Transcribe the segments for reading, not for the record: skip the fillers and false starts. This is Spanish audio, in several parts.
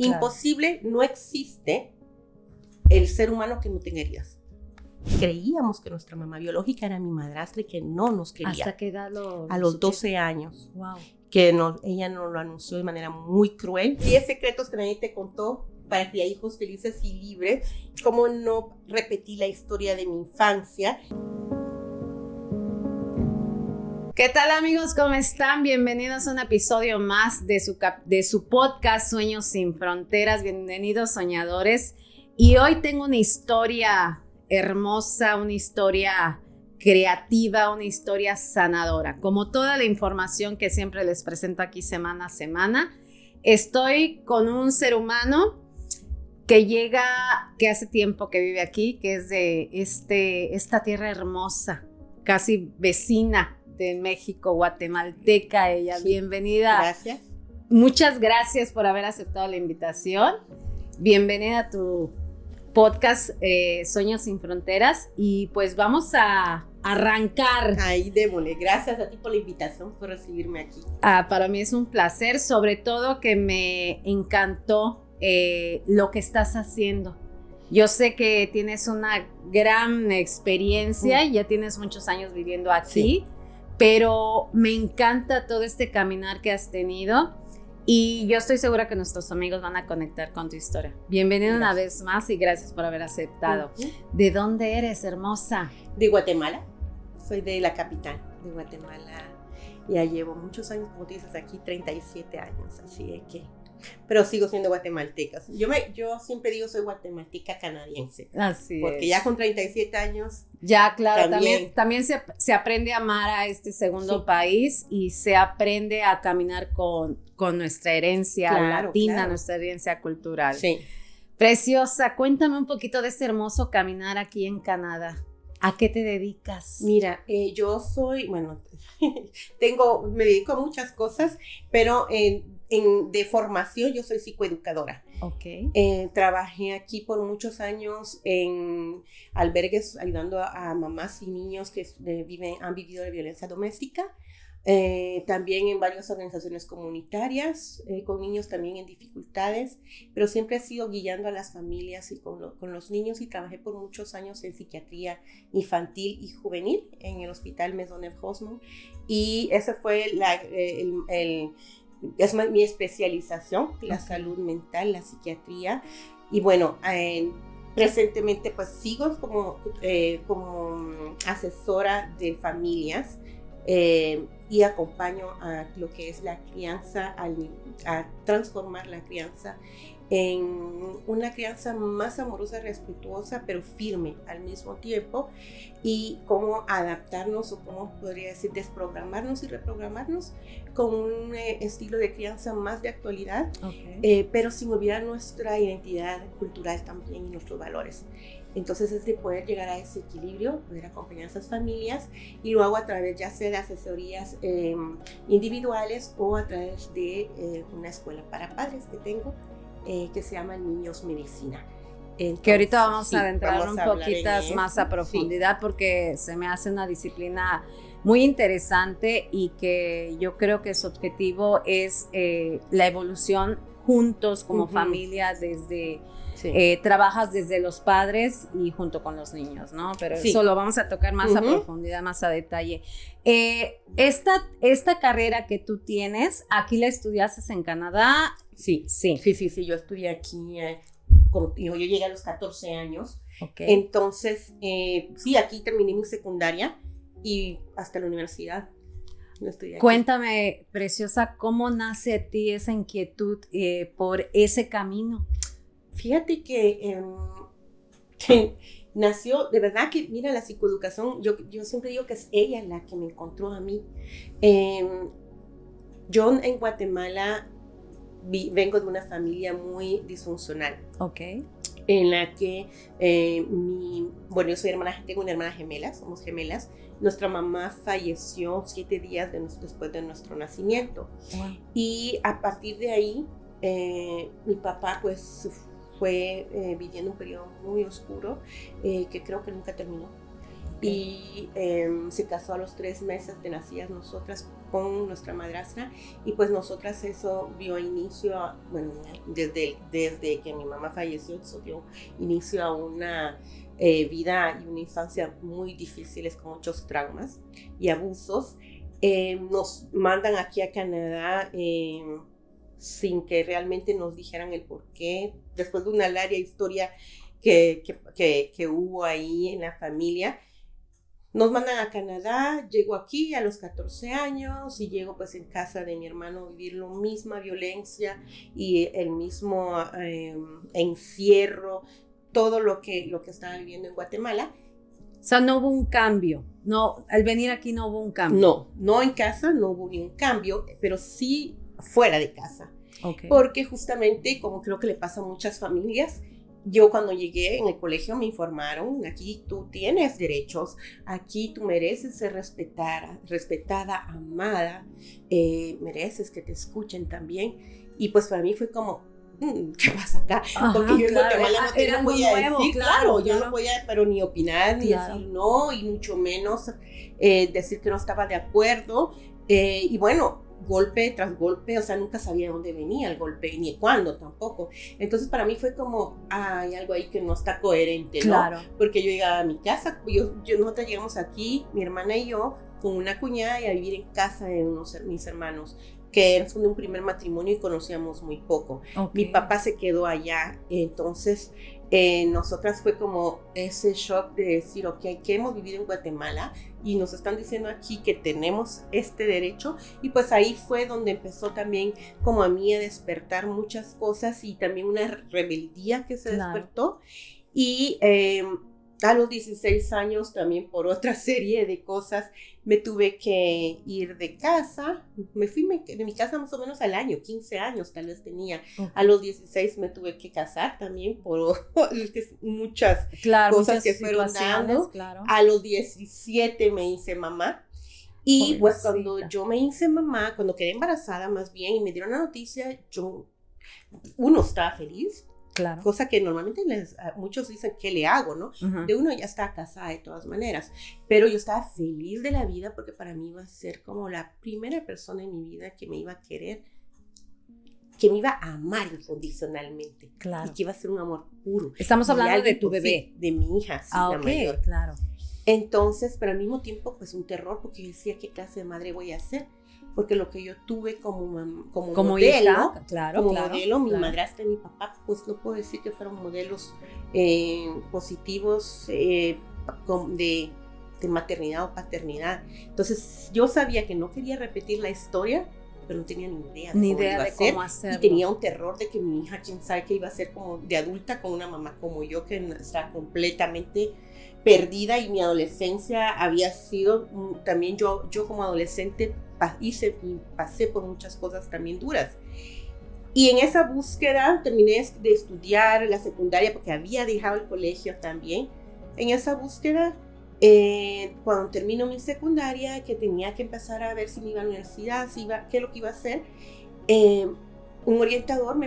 Claro. Imposible, no existe el ser humano que no tenga heridas. Creíamos que nuestra mamá biológica era mi madrastra y que no nos quería. ¿Hasta qué edad A los 12 años. Wow. Que ella nos lo anunció de manera muy cruel. 10 secretos que nadie te contó para criar hijos felices y libres. Cómo no repetí la historia de mi infancia. ¿Qué tal, amigos? ¿Cómo están? Bienvenidos a un episodio más de su podcast Sueños sin Fronteras. Bienvenidos, soñadores. Y hoy tengo una historia hermosa, una historia creativa, una historia sanadora. Como toda la información que siempre les presento aquí semana a semana, estoy con un ser humano que hace tiempo que vive aquí, que es de esta tierra hermosa, casi vecina de México, guatemalteca ella. Sí. Bienvenida. Gracias. Muchas gracias por haber aceptado la invitación. Bienvenida a tu podcast Sueños sin Fronteras y pues vamos a arrancar. Ahí démosle. Gracias a ti por la invitación, por recibirme aquí. Para mí es un placer, sobre todo que me encantó lo que estás haciendo. Yo sé que tienes una gran experiencia y ya tienes muchos años viviendo aquí, sí, pero me encanta todo este caminar que has tenido y yo estoy segura que nuestros amigos van a conectar con tu historia. Bienvenida una vez más y gracias por haber aceptado. ¿De dónde eres, hermosa? De Guatemala. Soy de la capital de Guatemala. Ya llevo muchos años, como tú dices, aquí 37 años, así es que... Pero sigo siendo guatemalteca. Yo siempre digo soy guatemalteca canadiense. Así porque es. Ya con 37 años... Ya, claro, también se aprende a amar a este segundo país y se aprende a caminar con nuestra herencia latina, nuestra herencia cultural. Sí. Preciosa, cuéntame un poquito de este hermoso caminar aquí en Canadá. ¿A qué te dedicas? Mira, yo soy, bueno, me dedico a muchas cosas, pero de formación yo soy psicoeducadora. Okay. Trabajé aquí por muchos años en albergues ayudando a mamás y niños que han vivido de violencia doméstica. También en varias organizaciones comunitarias, con niños también en dificultades, pero siempre he sido guiando a las familias y con los niños y trabajé por muchos años en psiquiatría infantil y juvenil en el hospital Maisonneuve-Rosemont y esa fue es mi especialización, la salud mental, la psiquiatría y bueno, presentemente pues sigo como asesora de familias y acompaño a lo que es la crianza, a transformar la crianza en una crianza más amorosa, respetuosa, pero firme al mismo tiempo y cómo adaptarnos o cómo podría decir desprogramarnos y reprogramarnos con un estilo de crianza más de actualidad, pero sin olvidar nuestra identidad cultural también y nuestros valores. Entonces es de poder llegar a ese equilibrio, poder acompañar a esas familias y lo hago a través ya sea de asesorías individuales o a través de una escuela para padres que tengo que se llama Niños Medicina. Entonces, que ahorita vamos a adentrar un poquito más a profundidad porque se me hace una disciplina muy interesante y que yo creo que su objetivo es la evolución juntos como familia desde... Sí. Trabajas desde los padres y junto con los niños, ¿no? Pero eso lo vamos a tocar más a profundidad, más a detalle. Esta carrera que tú tienes, ¿aquí la estudiaste en Canadá? Sí. Yo estudié aquí, yo llegué a los 14 años. Okay. Entonces, aquí terminé mi secundaria y hasta la universidad. Cuéntame, preciosa, ¿cómo nace a ti esa inquietud por ese camino? Fíjate que nació, de verdad que, mira, la psicoeducación, yo siempre digo que es ella la que me encontró a mí. Yo en Guatemala vengo de una familia muy disfuncional. Okay. En la que, yo soy tengo una hermana gemela, somos gemelas. Nuestra mamá falleció 7 días después de nuestro nacimiento. Wow. Y a partir de ahí, mi papá pues fue viviendo un periodo muy oscuro que creo que nunca terminó. Okay. Y se casó a los 3 meses de nacidas nosotras con nuestra madrastra, y pues nosotras eso dio inicio a, bueno, desde que mi mamá falleció, eso dio inicio a una vida y una infancia muy difíciles con muchos traumas y abusos. Nos mandan aquí a Canadá sin que realmente nos dijeran el por qué, después de una larga historia que hubo ahí en la familia. Nos mandan a Canadá, llego aquí a los 14 años y llego pues en casa de mi hermano a vivir la misma violencia y el mismo encierro, todo lo que estaba viviendo en Guatemala. O sea, no hubo un cambio, no, al venir aquí no hubo un cambio. No en casa no hubo ni un cambio, pero sí fuera de casa. Okay. Porque justamente, como creo que le pasa a muchas familias, yo cuando llegué en el colegio me informaron, aquí tú tienes derechos, aquí tú mereces ser respetada, amada, mereces que te escuchen también. Y pues para mí fue como, ¿qué pasa acá? Ajá, porque yo en claro, Guatemala no podía decir, claro, yo no podía pero ni opinar, ni claro. decir no, y mucho menos decir que no estaba de acuerdo. Y bueno, golpe tras golpe, o sea, nunca sabía dónde venía el golpe, ni cuándo tampoco. Entonces para mí fue como, hay algo ahí que no está coherente, ¿no? Claro. Porque yo llegaba a mi casa, nosotros llegamos aquí, mi hermana y yo, con una cuñada y a vivir en casa de mis hermanos, que son de un primer matrimonio y conocíamos muy poco. Okay. Mi papá se quedó allá, entonces nosotras fue como ese shock de decir, ok, que hemos vivido en Guatemala y nos están diciendo aquí que tenemos este derecho, y pues ahí fue donde empezó también como a mí a despertar muchas cosas y también una rebeldía que se despertó. Y a los 16 años también por otra serie de cosas me tuve que ir de casa. Me fui de mi casa más o menos al año, 15 años tal vez tenía. Okay. A los 16 me tuve que casar también por muchas cosas que fueron dando. Claro. A los 17 me hice mamá. Y pues cuando yo me hice mamá, cuando quedé embarazada más bien y me dieron la noticia, uno estaba feliz. Claro. Cosa que normalmente muchos dicen, ¿qué le hago, no? Uh-huh. De uno ya está casada de todas maneras, pero yo estaba feliz de la vida porque para mí iba a ser como la primera persona en mi vida que me iba a querer, que me iba a amar incondicionalmente. Claro. Y que iba a ser un amor puro. Estamos hablando de tu bebé. De mi hija, sí, la mayor. Claro. Entonces, pero al mismo tiempo, pues un terror, porque yo decía, ¿qué clase de madre voy a ser? Porque lo que yo tuve como modelo, hija, claro, modelo, mi madrastra y mi papá, pues no puedo decir que fueron modelos positivos de maternidad o paternidad. Entonces yo sabía que no quería repetir la historia, pero no tenía ni idea de cómo hacerlo. Y tenía un terror de que mi hija, quién sabe qué iba a ser como de adulta con una mamá como yo, que está completamente perdida, y mi adolescencia había sido también yo como adolescente pasé por muchas cosas también duras. Y en esa búsqueda terminé de estudiar la secundaria porque había dejado el colegio también. En esa búsqueda, cuando termino mi secundaria, que tenía que empezar a ver si me iba a la universidad, qué es lo que iba a hacer, un orientador me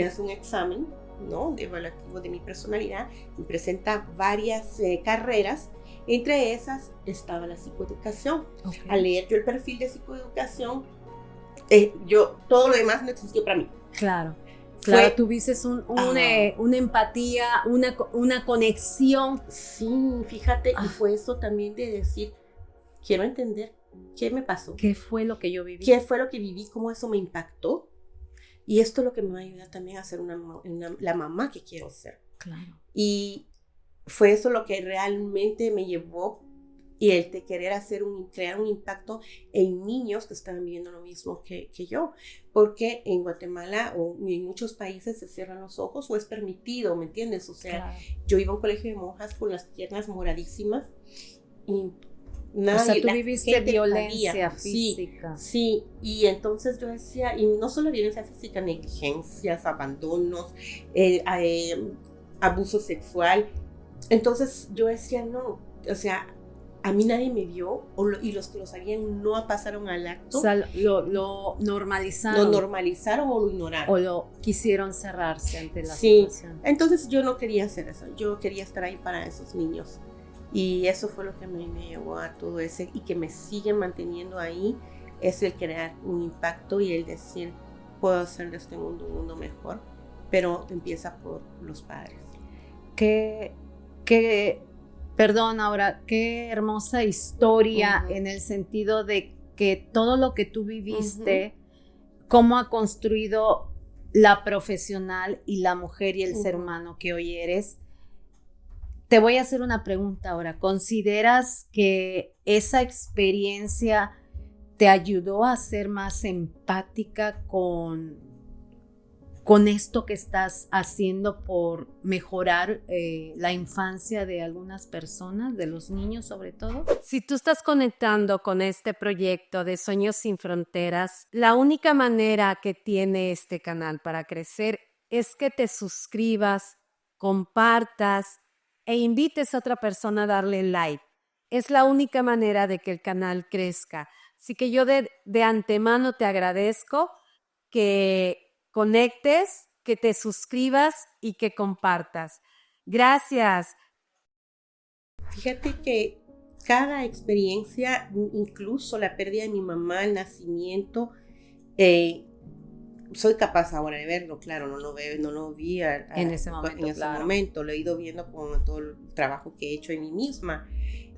hace un examen, ¿no?, de evaluativo de mi personalidad, me presenta varias carreras. Entre esas estaba la psicoeducación. Okay. Al leer yo el perfil de psicoeducación, todo lo demás no existió para mí. Claro, tuviste una empatía, una conexión. Sí, fíjate, y fue eso también de decir, quiero entender qué me pasó. ¿Qué fue lo que yo viví? ¿Qué fue lo que viví? ¿Cómo eso me impactó? Y esto es lo que me va a ayudar también a ser la mamá que quiero ser. Claro. Y fue eso lo que realmente me llevó, y el de querer crear un impacto en niños que estaban viviendo lo mismo que yo. Porque en Guatemala o en muchos países se cierran los ojos o es permitido, ¿me entiendes? O sea, claro. Yo iba a un colegio de monjas con las piernas moradísimas y nada. O sea, tú viviste violencia física. Sí, y entonces yo decía, y no solo violencia física, negligencias, abandonos, abuso sexual. Entonces yo decía, no, o sea, a mí nadie me vio, y los que lo sabían no pasaron al acto. O sea, lo normalizaron. Lo normalizaron o lo ignoraron. O lo quisieron cerrarse ante la situación. Entonces yo no quería hacer eso, yo quería estar ahí para esos niños. Y eso fue lo que me llevó a todo ese, y que me sigue manteniendo ahí es el crear un impacto y el decir, puedo hacer de este mundo un mundo mejor, pero empieza por los padres. Perdón, ahora, qué hermosa historia Uh-huh. en el sentido de que todo lo que tú viviste, cómo ha construido la profesional y la mujer y el ser humano que hoy eres. Te voy a hacer una pregunta ahora. ¿Consideras que esa experiencia te ayudó a ser más empática con esto que estás haciendo por mejorar la infancia de algunas personas, de los niños sobre todo? Si tú estás conectando con este proyecto de Sueños Sin Fronteras, la única manera que tiene este canal para crecer es que te suscribas, compartas e invites a otra persona a darle like. Es la única manera de que el canal crezca. Así que yo de antemano te agradezco que conectes, que te suscribas y que compartas. Gracias. Fíjate que cada experiencia, incluso la pérdida de mi mamá, el nacimiento, soy capaz ahora de verlo, claro, no lo vi en ese momento, lo he ido viendo con todo el trabajo que he hecho en mí misma.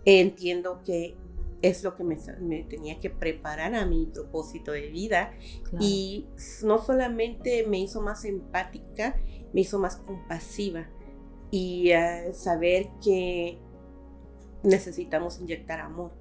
Entiendo que es lo que me tenía que preparar a mi propósito de vida. Claro. Y no solamente me hizo más empática, me hizo más compasiva y saber que necesitamos inyectar amor,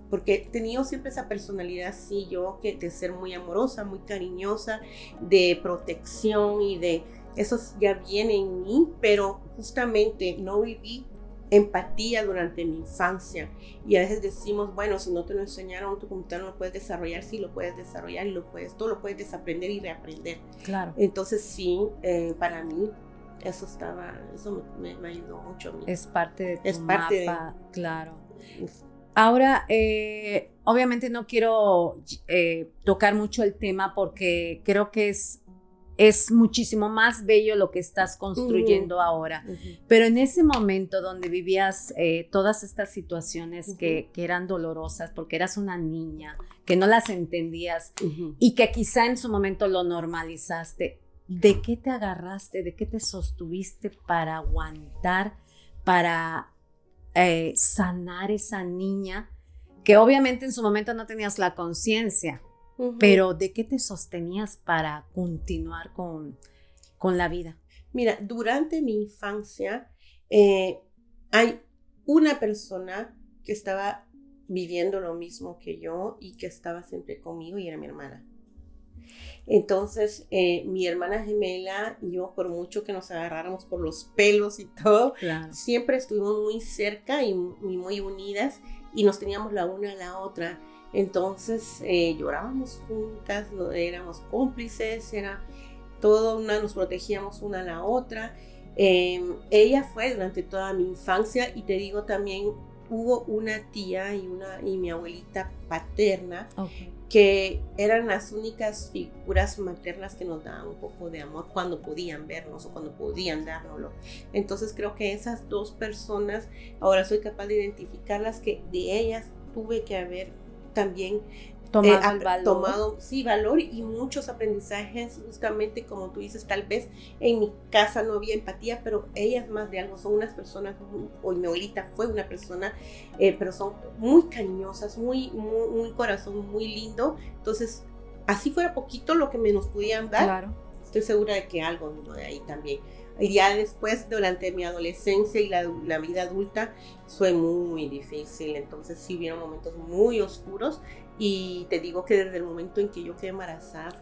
porque he tenido siempre esa personalidad así yo, que de ser muy amorosa, muy cariñosa, de protección, y de eso ya viene en mí, pero justamente no viví empatía durante mi infancia, y a veces decimos, bueno, si no te lo enseñaron, tu computador no lo puedes desarrollar. Sí, lo puedes desarrollar y todo lo puedes desaprender y reaprender. Claro. Entonces sí, para mí eso me ayudó mucho a mí. Es parte de tu mapa, claro. Ahora, obviamente no quiero tocar mucho el tema porque creo que es muchísimo más bello lo que estás construyendo ahora. Pero en ese momento donde vivías todas estas situaciones que eran dolorosas porque eras una niña, que no las entendías y que quizá en su momento lo normalizaste, ¿de qué te agarraste? ¿De qué te sostuviste para aguantar, para sanar esa niña? Que obviamente en su momento no tenías la conciencia, pero ¿de qué te sostenías para continuar con la vida? Mira, durante mi infancia hay una persona que estaba viviendo lo mismo que yo y que estaba siempre conmigo, y era mi hermana. Entonces, mi hermana gemela y yo, por mucho que nos agarráramos por los pelos y todo, claro, siempre estuvimos muy cerca y muy unidas, y nos teníamos la una a la otra. Entonces, llorábamos juntas, éramos cómplices, era todo, nos protegíamos una a la otra. Ella fue durante toda mi infancia, y te digo también, hubo una tía y mi abuelita paterna, que eran las únicas figuras maternas que nos daban un poco de amor cuando podían vernos o cuando podían dárnoslo. Entonces creo que esas dos personas, ahora soy capaz de identificarlas, que de ellas tuve que haber también tomado valor y muchos aprendizajes, justamente como tú dices. Tal vez en mi casa no había empatía, pero ellas más de algo son unas personas, o mi abuelita fue una persona, pero son muy cariñosas, muy corazón muy lindo. Entonces, así fuera poquito lo que nos pudieran dar, claro, estoy segura de que algo vino de ahí también. Y ya después, durante mi adolescencia y la vida adulta, fue muy difícil. Entonces sí hubieron momentos muy oscuros, y te digo que desde el momento en que yo quedé embarazada,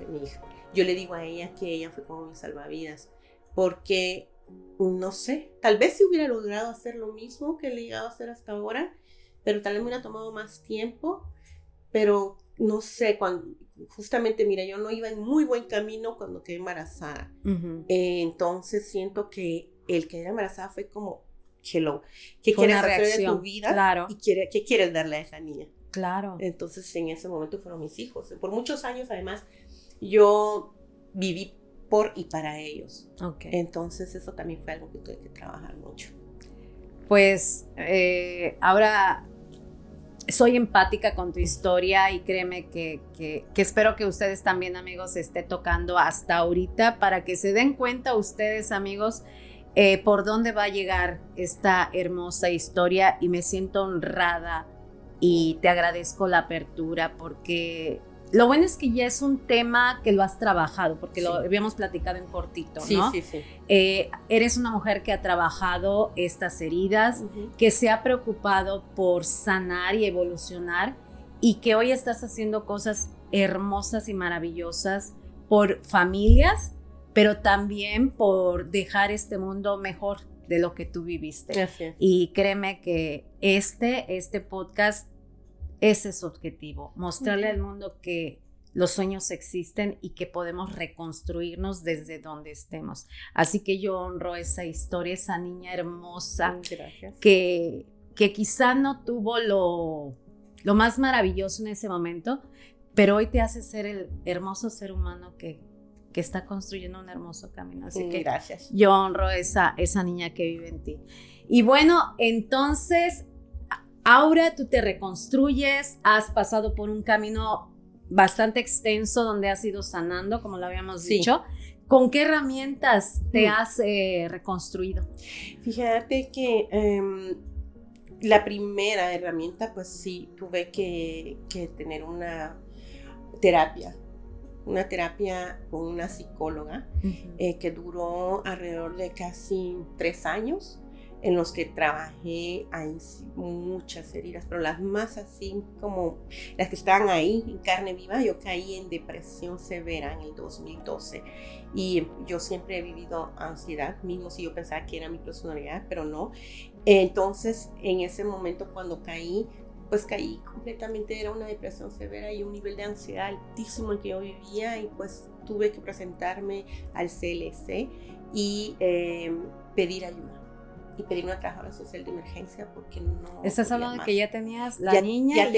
yo le digo a ella que ella fue como mi salvavidas, porque no sé, tal vez si hubiera logrado hacer lo mismo que he llegado a hacer hasta ahora, pero tal vez me hubiera tomado más tiempo. Pero no sé, justamente, mira, yo no iba en muy buen camino cuando quedé embarazada. Entonces siento que el quedar embarazada fue como, hello, ¿qué quieres hacer de tu vida? Claro. ¿Y qué quieres darle a esa niña? Claro. Entonces en ese momento fueron mis hijos. Por muchos años, además, yo viví por y para ellos. Entonces eso también fue algo que tuve que trabajar mucho. Pues ahora soy empática con tu historia y créeme que espero que ustedes también, amigos, esté tocando hasta ahorita para que se den cuenta ustedes, amigos, por dónde va a llegar esta hermosa historia, y me siento honrada y te agradezco la apertura, porque lo bueno es que ya es un tema que lo has trabajado, porque lo habíamos platicado en cortito, ¿no? Sí. Eres una mujer que ha trabajado estas heridas, que se ha preocupado por sanar y evolucionar, y que hoy estás haciendo cosas hermosas y maravillosas por familias, pero también por dejar este mundo mejor de lo que tú viviste. Gracias. Y créeme que este podcast, ese es su objetivo, mostrarle al mundo que los sueños existen y que podemos reconstruirnos desde donde estemos. Así que yo honro esa historia, esa niña hermosa. Gracias. que quizá no tuvo lo más maravilloso en ese momento, pero hoy te hace ser el hermoso ser humano que está construyendo un hermoso camino. Así que gracias. Yo honro esa niña que vive en ti. Y bueno, entonces, Aura, tú te reconstruyes, has pasado por un camino bastante extenso donde has ido sanando, como lo habíamos dicho. ¿Con qué herramientas te has reconstruido? Fíjate que la primera herramienta, pues sí, tuve que tener una terapia con una psicóloga que duró alrededor de casi 3 años, en los que trabajé muchas heridas, pero las más así como las que estaban ahí en carne viva. Yo caí en depresión severa en el 2012 y yo siempre he vivido ansiedad, mismo si yo pensaba que era mi personalidad, pero no. Entonces, en ese momento cuando caí, pues caí completamente, era una depresión severa y un nivel de ansiedad altísimo el que yo vivía, y pues tuve que presentarme al CLC y pedir ayuda. Y pedir una trabajadora social de emergencia porque no. ¿Estás hablando de que ya tenías la niña?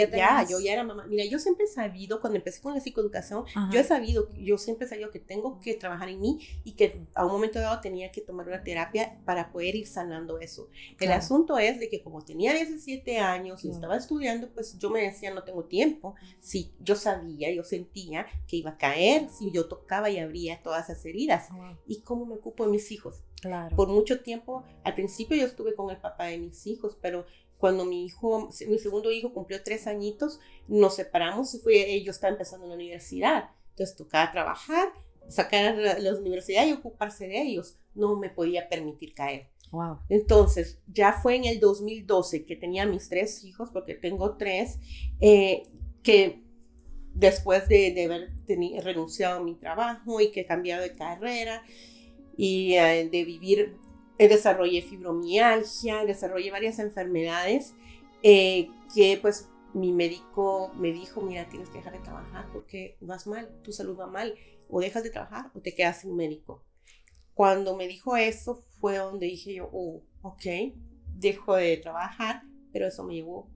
Yo ya era mamá. Mira, yo siempre he sabido, cuando empecé con la psicoeducación, yo siempre he sabido que tengo que trabajar en mí y que a un momento dado tenía que tomar una terapia para poder ir sanando eso. Claro. El asunto es de que como tenía 17 años y estaba estudiando, pues yo me decía, no tengo tiempo. Sí, yo sentía que iba a caer si yo tocaba y abría todas esas heridas. ¿Y cómo me ocupo de mis hijos? Claro. Por mucho tiempo, al principio yo estuve con el papá de mis hijos, pero cuando mi segundo hijo cumplió 3 añitos, nos separamos y yo estaba empezando en la universidad. Entonces tocaba trabajar, sacar a la universidad y ocuparse de ellos. No me podía permitir caer. Wow. Entonces, ya fue en el 2012 que tenía mis 3 hijos, porque tengo 3, que después de haber renunciado a mi trabajo y que he cambiado de carrera, y de vivir, desarrollé fibromialgia, desarrollé varias enfermedades que pues mi médico me dijo, mira, tienes que dejar de trabajar porque vas mal, tu salud va mal, o dejas de trabajar o te quedas sin médico. Cuando me dijo eso fue donde dije yo, ok, dejo de trabajar, pero eso me llevó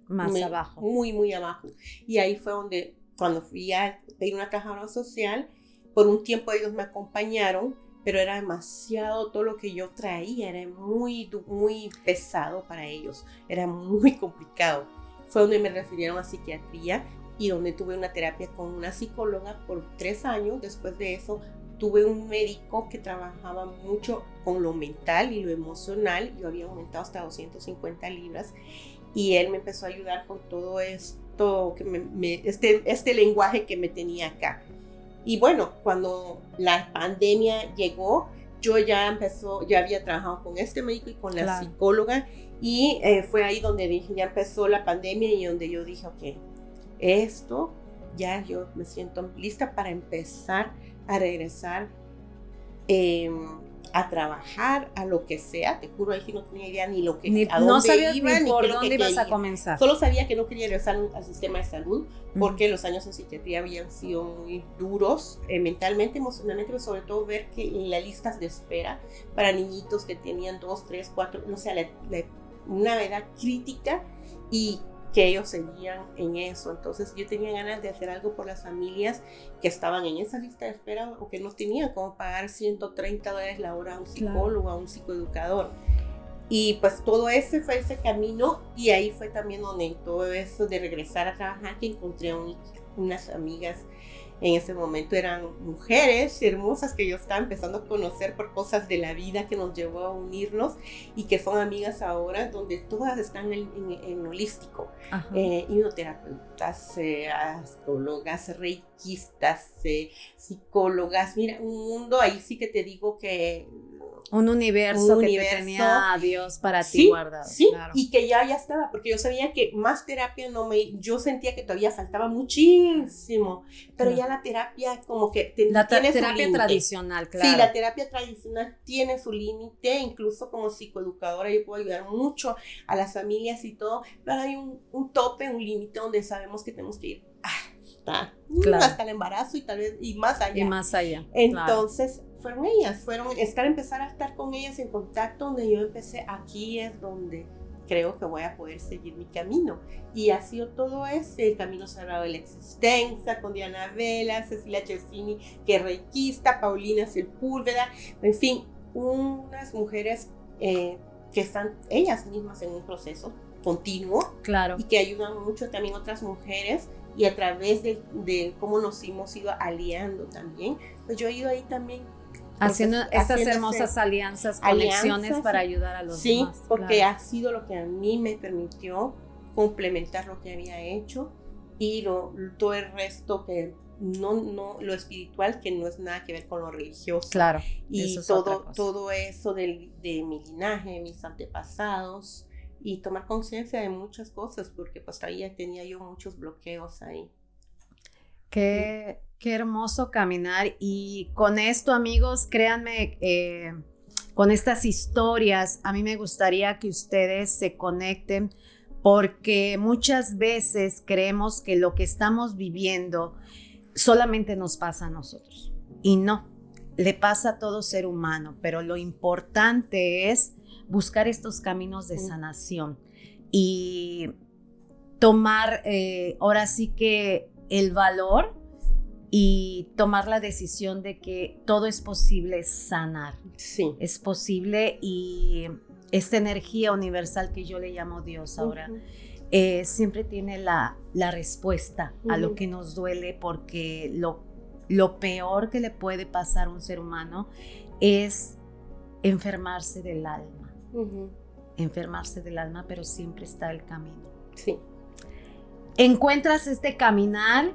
abajo. Muy, muy abajo. Y ahí fue donde, cuando fui a pedir una trabajadora social, por un tiempo ellos me acompañaron, pero era demasiado, todo lo que yo traía era muy, muy pesado para ellos, era muy complicado. Fue donde me refirieron a psiquiatría y donde tuve una terapia con una psicóloga por 3 años. Después de eso tuve un médico que trabajaba mucho con lo mental y lo emocional. Yo había aumentado hasta 250 libras y él me empezó a ayudar con todo esto, este lenguaje que me tenía acá. Y bueno, cuando la pandemia llegó, yo ya había trabajado con este médico y con la psicóloga, y fue ahí donde dije, ya empezó la pandemia y donde yo dije, ok, esto ya yo me siento lista para empezar a regresar a trabajar, a lo que sea. Te juro, ahí no tenía idea ni a dónde no sabías iba, ni por dónde ibas a comenzar. Solo sabía que no quería regresar al sistema de salud porque los años en psiquiatría habían sido muy duros, mentalmente, emocionalmente, pero sobre todo ver que en las listas de espera para niñitos que tenían 2, 3, 4, no sé, una edad crítica, y que ellos seguían en eso. Entonces yo tenía ganas de hacer algo por las familias que estaban en esa lista de espera o que no tenían cómo pagar $130 la hora a un psicólogo, a un psicoeducador. Y pues todo ese fue ese camino, y ahí fue también donde todo eso de regresar a trabajar, que encontré unas amigas. En ese momento eran mujeres hermosas que yo estaba empezando a conocer por cosas de la vida que nos llevó a unirnos, y que son amigas ahora, donde todas están en holístico. Hipnoterapeutas, astrólogas, reikistas, psicólogas. Mira, un mundo ahí sí que te digo que... Un universo que te tenía a Dios para ti guardado. Sí, claro. Y que ya estaba, porque yo sabía que más terapia yo sentía que todavía faltaba muchísimo, pero ya la terapia como que tiene su terapia tradicional, claro. Sí, la terapia tradicional tiene su límite, incluso como psicoeducadora yo puedo ayudar mucho a las familias y todo, pero hay un tope, un límite donde sabemos que tenemos que ir hasta el embarazo y tal vez y más allá. Y más allá. Entonces, empezar a estar con ellas en contacto, donde yo empecé, aquí es donde creo que voy a poder seguir mi camino. Y ha sido todo el camino sagrado de la existencia, con Diana Vela, Cecilia Cesini, que es reikista, Paulina Sepúlveda, en fin, unas mujeres que están ellas mismas en un proceso continuo, claro, y que ayudan mucho también a otras mujeres, y a través de cómo nos hemos ido aliando también, pues yo he ido ahí también haciendo estas hermosas alianzas, conexiones para ayudar a los demás. Sí, porque claro, ha sido lo que a mí me permitió complementar lo que había hecho, y todo el resto que no lo espiritual, que no es nada que ver con lo religioso. Claro. Y todo eso de mi linaje, mis antepasados, y tomar conciencia de muchas cosas, porque pues ahí ya tenía yo muchos bloqueos ahí. Qué hermoso caminar. Y con esto, amigos, créanme, con estas historias, a mí me gustaría que ustedes se conecten, porque muchas veces creemos que lo que estamos viviendo solamente nos pasa a nosotros. Y no, le pasa a todo ser humano, pero lo importante es buscar estos caminos de sanación y tomar ahora sí que el valor y tomar la decisión de que todo es posible sanar. Sí. Es posible, y esta energía universal que yo le llamo Dios ahora, siempre tiene la respuesta a lo que nos duele, porque lo peor que le puede pasar a un ser humano es enfermarse del alma. Enfermarse del alma, pero siempre está el camino. Sí. Encuentras este caminar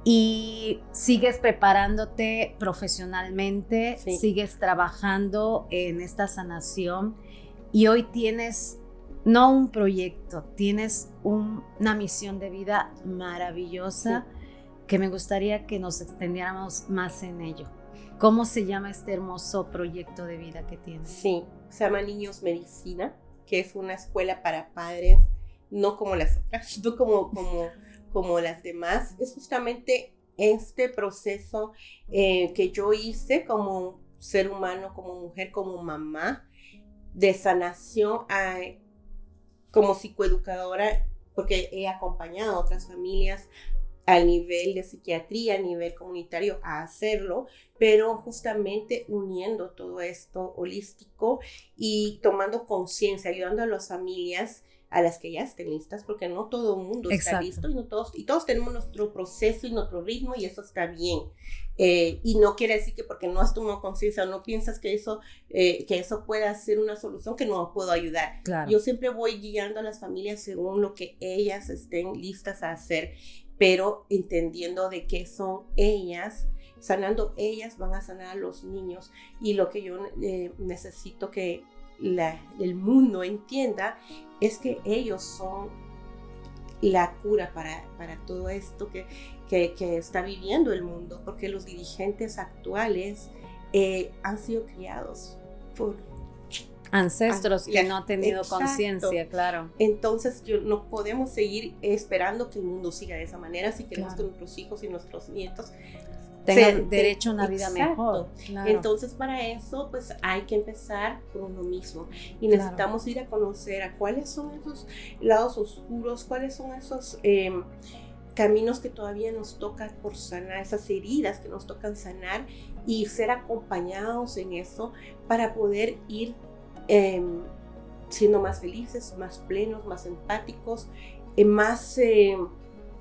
y sigues preparándote profesionalmente, sigues trabajando en esta sanación, y hoy tienes no un proyecto, tienes una misión de vida maravillosa, que me gustaría que nos extendiéramos más en ello. ¿Cómo se llama este hermoso proyecto de vida que tienes? Sí, se llama Niños Medicina, que es una escuela para padres, no como las otras, no como las demás. Es justamente este proceso que yo hice como ser humano, como mujer, como mamá, de sanación, como psicoeducadora, porque he acompañado a otras familias al nivel de psiquiatría, a nivel comunitario, a hacerlo, pero justamente uniendo todo esto holístico y tomando conciencia, ayudando a las familias, a las que ya estén listas, porque no todo el mundo está listo, y todos tenemos nuestro proceso y nuestro ritmo, y eso está bien. Y no quiere decir que porque no has tomado conciencia o no piensas que eso pueda ser una solución, que no puedo ayudar. Claro. Yo siempre voy guiando a las familias según lo que ellas estén listas a hacer, pero entendiendo de que son ellas, sanando ellas, van a sanar a los niños. Y lo que yo necesito que el mundo entienda es que ellos son la cura para todo esto que está viviendo el mundo, porque los dirigentes actuales han sido criados por ancestros que no han tenido conciencia, claro. Entonces no podemos seguir esperando que el mundo siga de esa manera si queremos que nuestros hijos y nuestros nietos tengan derecho a una vida mejor. Claro. Entonces, para eso, pues hay que empezar por uno mismo, y necesitamos ir a conocer a cuáles son esos lados oscuros, cuáles son esos caminos que todavía nos tocan por sanar, esas heridas que nos tocan sanar, y ser acompañados en eso para poder ir siendo más felices, más plenos, más empáticos, más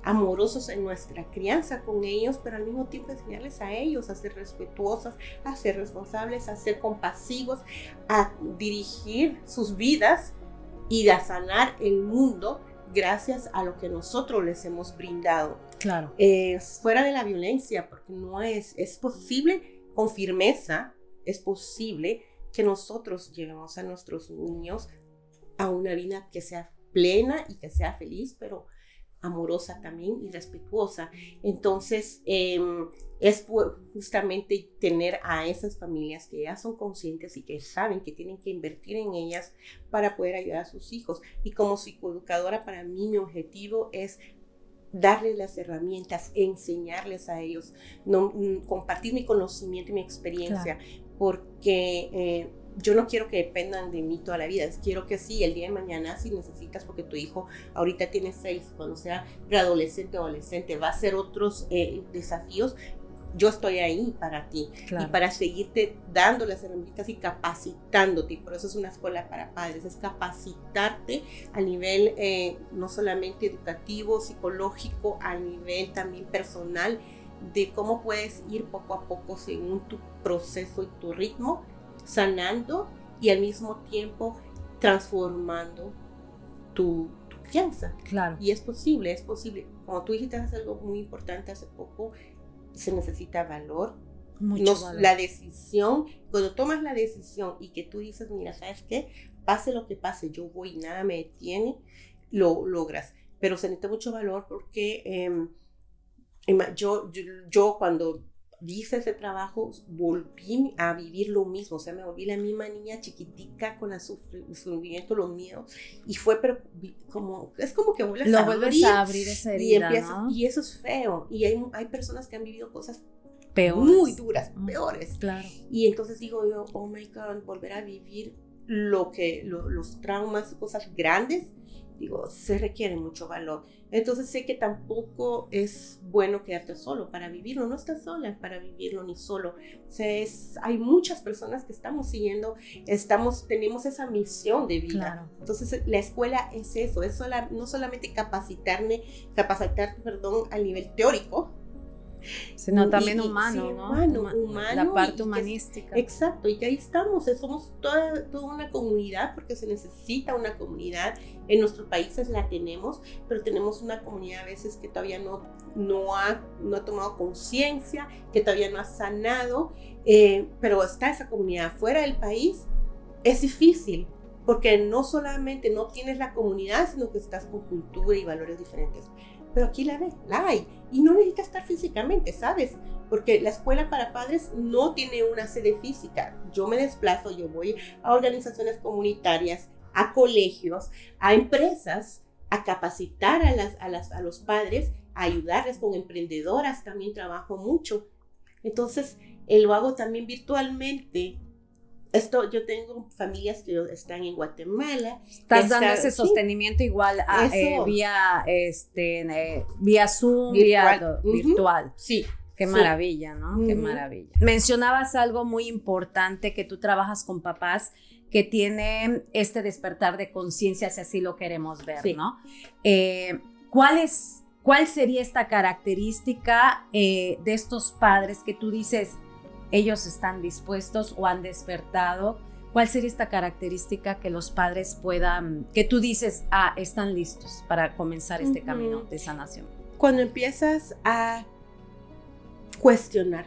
amorosos en nuestra crianza con ellos, pero al mismo tiempo enseñarles a ellos a ser respetuosas, a ser responsables, a ser compasivos, a dirigir sus vidas y a sanar el mundo gracias a lo que nosotros les hemos brindado. Claro. Fuera de la violencia, porque no es posible con firmeza, es posible que nosotros llevemos a nuestros niños a una vida que sea plena y que sea feliz, pero amorosa también y respetuosa. Entonces, es justamente tener a esas familias que ya son conscientes y que saben que tienen que invertir en ellas para poder ayudar a sus hijos. Y como psicoeducadora, para mí mi objetivo es darles las herramientas, enseñarles a ellos, compartir mi conocimiento y mi experiencia, porque yo no quiero que dependan de mí toda la vida. Quiero que sí, el día de mañana, si necesitas, porque tu hijo ahorita tiene 6, cuando sea preadolescente o adolescente, va a hacer otros desafíos, yo estoy ahí para ti, claro, y para seguirte dando las herramientas y capacitándote. Y por eso es una escuela para padres, es capacitarte a nivel no solamente educativo, psicológico, a nivel también personal, de cómo puedes ir poco a poco según tu proceso y tu ritmo, sanando y al mismo tiempo transformando tu crianza. Claro. Y es posible. Como tú dijiste, es algo muy importante hace poco, se necesita valor. Valor. La decisión, cuando tomas la decisión y que tú dices, mira, ¿sabes qué? Pase lo que pase, yo voy y nada me detiene, lo logras. Pero se necesita mucho valor porque yo cuando hice ese trabajo, volví a vivir lo mismo, o sea, me volví la misma niña chiquitica con el sufrimiento, los miedos, y fue, pero es como que vuelves a abrir esa herida, ¿no? Y eso es feo, y hay personas que han vivido cosas peores, muy duras, peores, claro. Y entonces digo yo, oh my God, volver a vivir los traumas, cosas grandes, digo, se requiere mucho valor. Entonces sé que tampoco es bueno quedarte solo para vivirlo, no estás sola para vivirlo ni solo. O sea, hay muchas personas que estamos siguiendo, tenemos esa misión de vida. Claro. Entonces la escuela es eso, no solamente capacitarte, a nivel teórico, sino también humano, ¿no? Humano, la parte humanística. Exacto, y que ahí estamos, somos toda una comunidad, porque se necesita una comunidad. En nuestros países la tenemos, pero tenemos una comunidad a veces que todavía no ha tomado conciencia, que todavía no ha sanado, pero está esa comunidad fuera del país. Es difícil, porque no solamente no tienes la comunidad, sino que estás con cultura y valores diferentes. Pero aquí la hay, y no necesitas estar físicamente, ¿sabes? Porque la escuela para padres no tiene una sede física. Yo me desplazo, yo voy a organizaciones comunitarias, a colegios, a empresas, a capacitar a los padres, a ayudarles con emprendedoras, también trabajo mucho. Entonces, lo hago también virtualmente. Yo tengo familias que están en Guatemala. Estás dando ese sostenimiento igual vía Zoom, virtual. Sí. Qué maravilla, ¿no? Qué maravilla. Mencionabas algo muy importante, que tú trabajas con papás que tienen este despertar de conciencia, si así lo queremos ver, ¿no? ¿Cuál sería esta característica de estos padres que tú dices, ellos están dispuestos o han despertado? ¿Cuál sería esta característica que los padres que tú dices, están listos para comenzar este camino de sanación? Cuando empiezas a cuestionar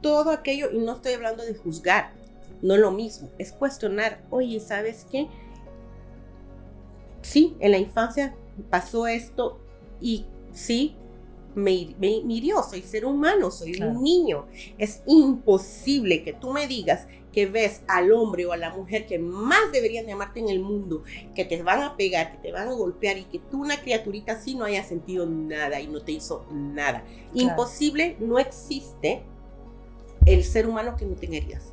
todo aquello, y no estoy hablando de juzgar, no es lo mismo, es cuestionar. Oye, ¿sabes qué? Sí, en la infancia pasó esto, y sí, me hirió, soy ser humano, soy un niño. Es imposible que tú me digas que ves al hombre o a la mujer que más deberían de amarte en el mundo, que te van a pegar, que te van a golpear, y que tú, una criaturita así, no hayas sentido nada y no te hizo nada. Claro. Imposible, no existe el ser humano que no tenga heridas.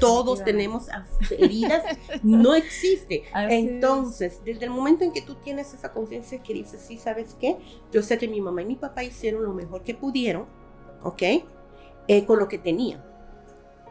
Todos tenemos heridas, no existe. Entonces, desde el momento en que tú tienes esa conciencia que dices, sí, ¿sabes qué? Yo sé que mi mamá y mi papá hicieron lo mejor que pudieron, ¿ok? Con lo que tenían.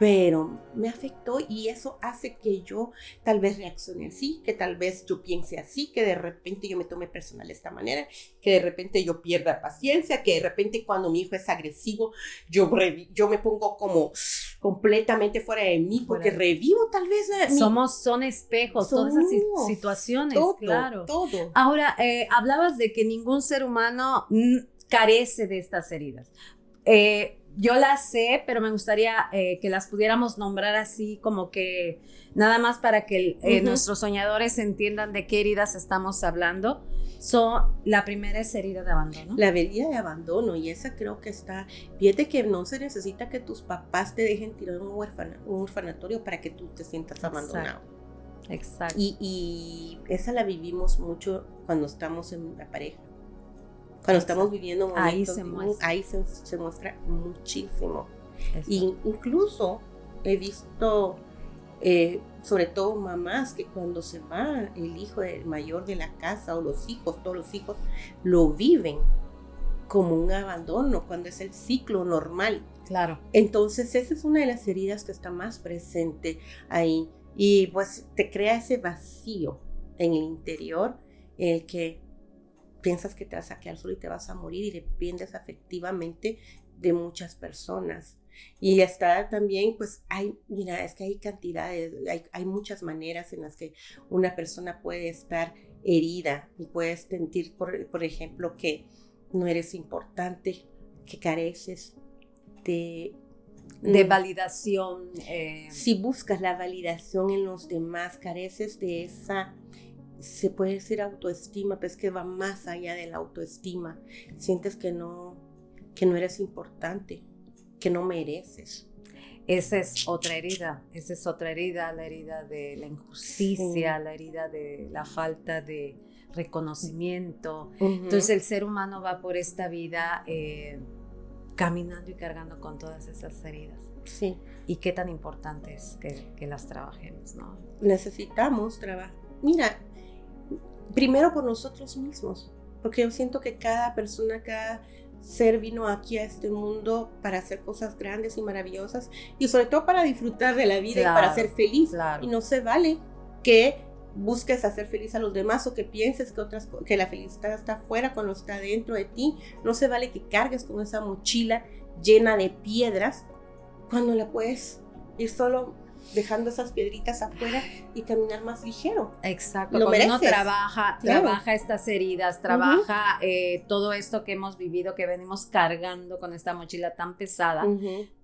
pero me afectó y eso hace que yo tal vez reaccione así, que tal vez yo piense así, que de repente yo me tome personal de esta manera, que de repente yo pierda paciencia, que de repente cuando mi hijo es agresivo, yo me pongo como completamente fuera de mí porque revivo tal vez. Son espejos, todas esas situaciones, claro. Todo. Ahora, hablabas de que ningún ser humano carece de estas heridas. Yo las sé, pero me gustaría que las pudiéramos nombrar así como que nada más para que nuestros soñadores entiendan de qué heridas estamos hablando. La primera es herida de abandono. La herida de abandono, y esa creo que está, fíjate que no se necesita que tus papás te dejen tirar un orfanatorio para que tú te sientas abandonado. Exacto. Y esa la vivimos mucho cuando estamos en la pareja. Cuando estamos viviendo momentos, ahí se muestra muchísimo. Y incluso he visto, sobre todo mamás, que cuando se va el hijo mayor de la casa o los hijos, todos los hijos, lo viven como un abandono cuando es el ciclo normal. Claro. Entonces esa es una de las heridas que está más presente ahí. Y pues te crea ese vacío en el interior, el que piensas que te vas a quedar solo y te vas a morir y dependes afectivamente de muchas personas. Y está también, pues, es que hay cantidades, hay muchas maneras en las que una persona puede estar herida y puedes sentir, por ejemplo, que no eres importante, que careces de validación. Si buscas la validación en los demás, careces de esa, se puede decir autoestima, pero es que va más allá de la autoestima. Sientes que no eres importante, que no mereces. Esa es otra herida, la herida de la injusticia, la herida de la falta de reconocimiento. Entonces el ser humano va por esta vida caminando y cargando con todas esas heridas. Sí. Y qué tan importante es que las trabajemos, ¿no? Necesitamos trabajar. Mira, primero por nosotros mismos, porque yo siento que cada persona, cada ser vino aquí a este mundo para hacer cosas grandes y maravillosas y sobre todo para disfrutar de la vida, claro, y para ser feliz. Claro. Y no se vale que busques hacer feliz a los demás o que pienses que la felicidad está afuera cuando está dentro de ti. No se vale que cargues con esa mochila llena de piedras cuando la puedes ir solo dejando esas piedritas afuera y caminar más ligero. Exacto, lo cuando mereces. Uno trabaja estas heridas, trabaja todo esto que hemos vivido, que venimos cargando con esta mochila tan pesada,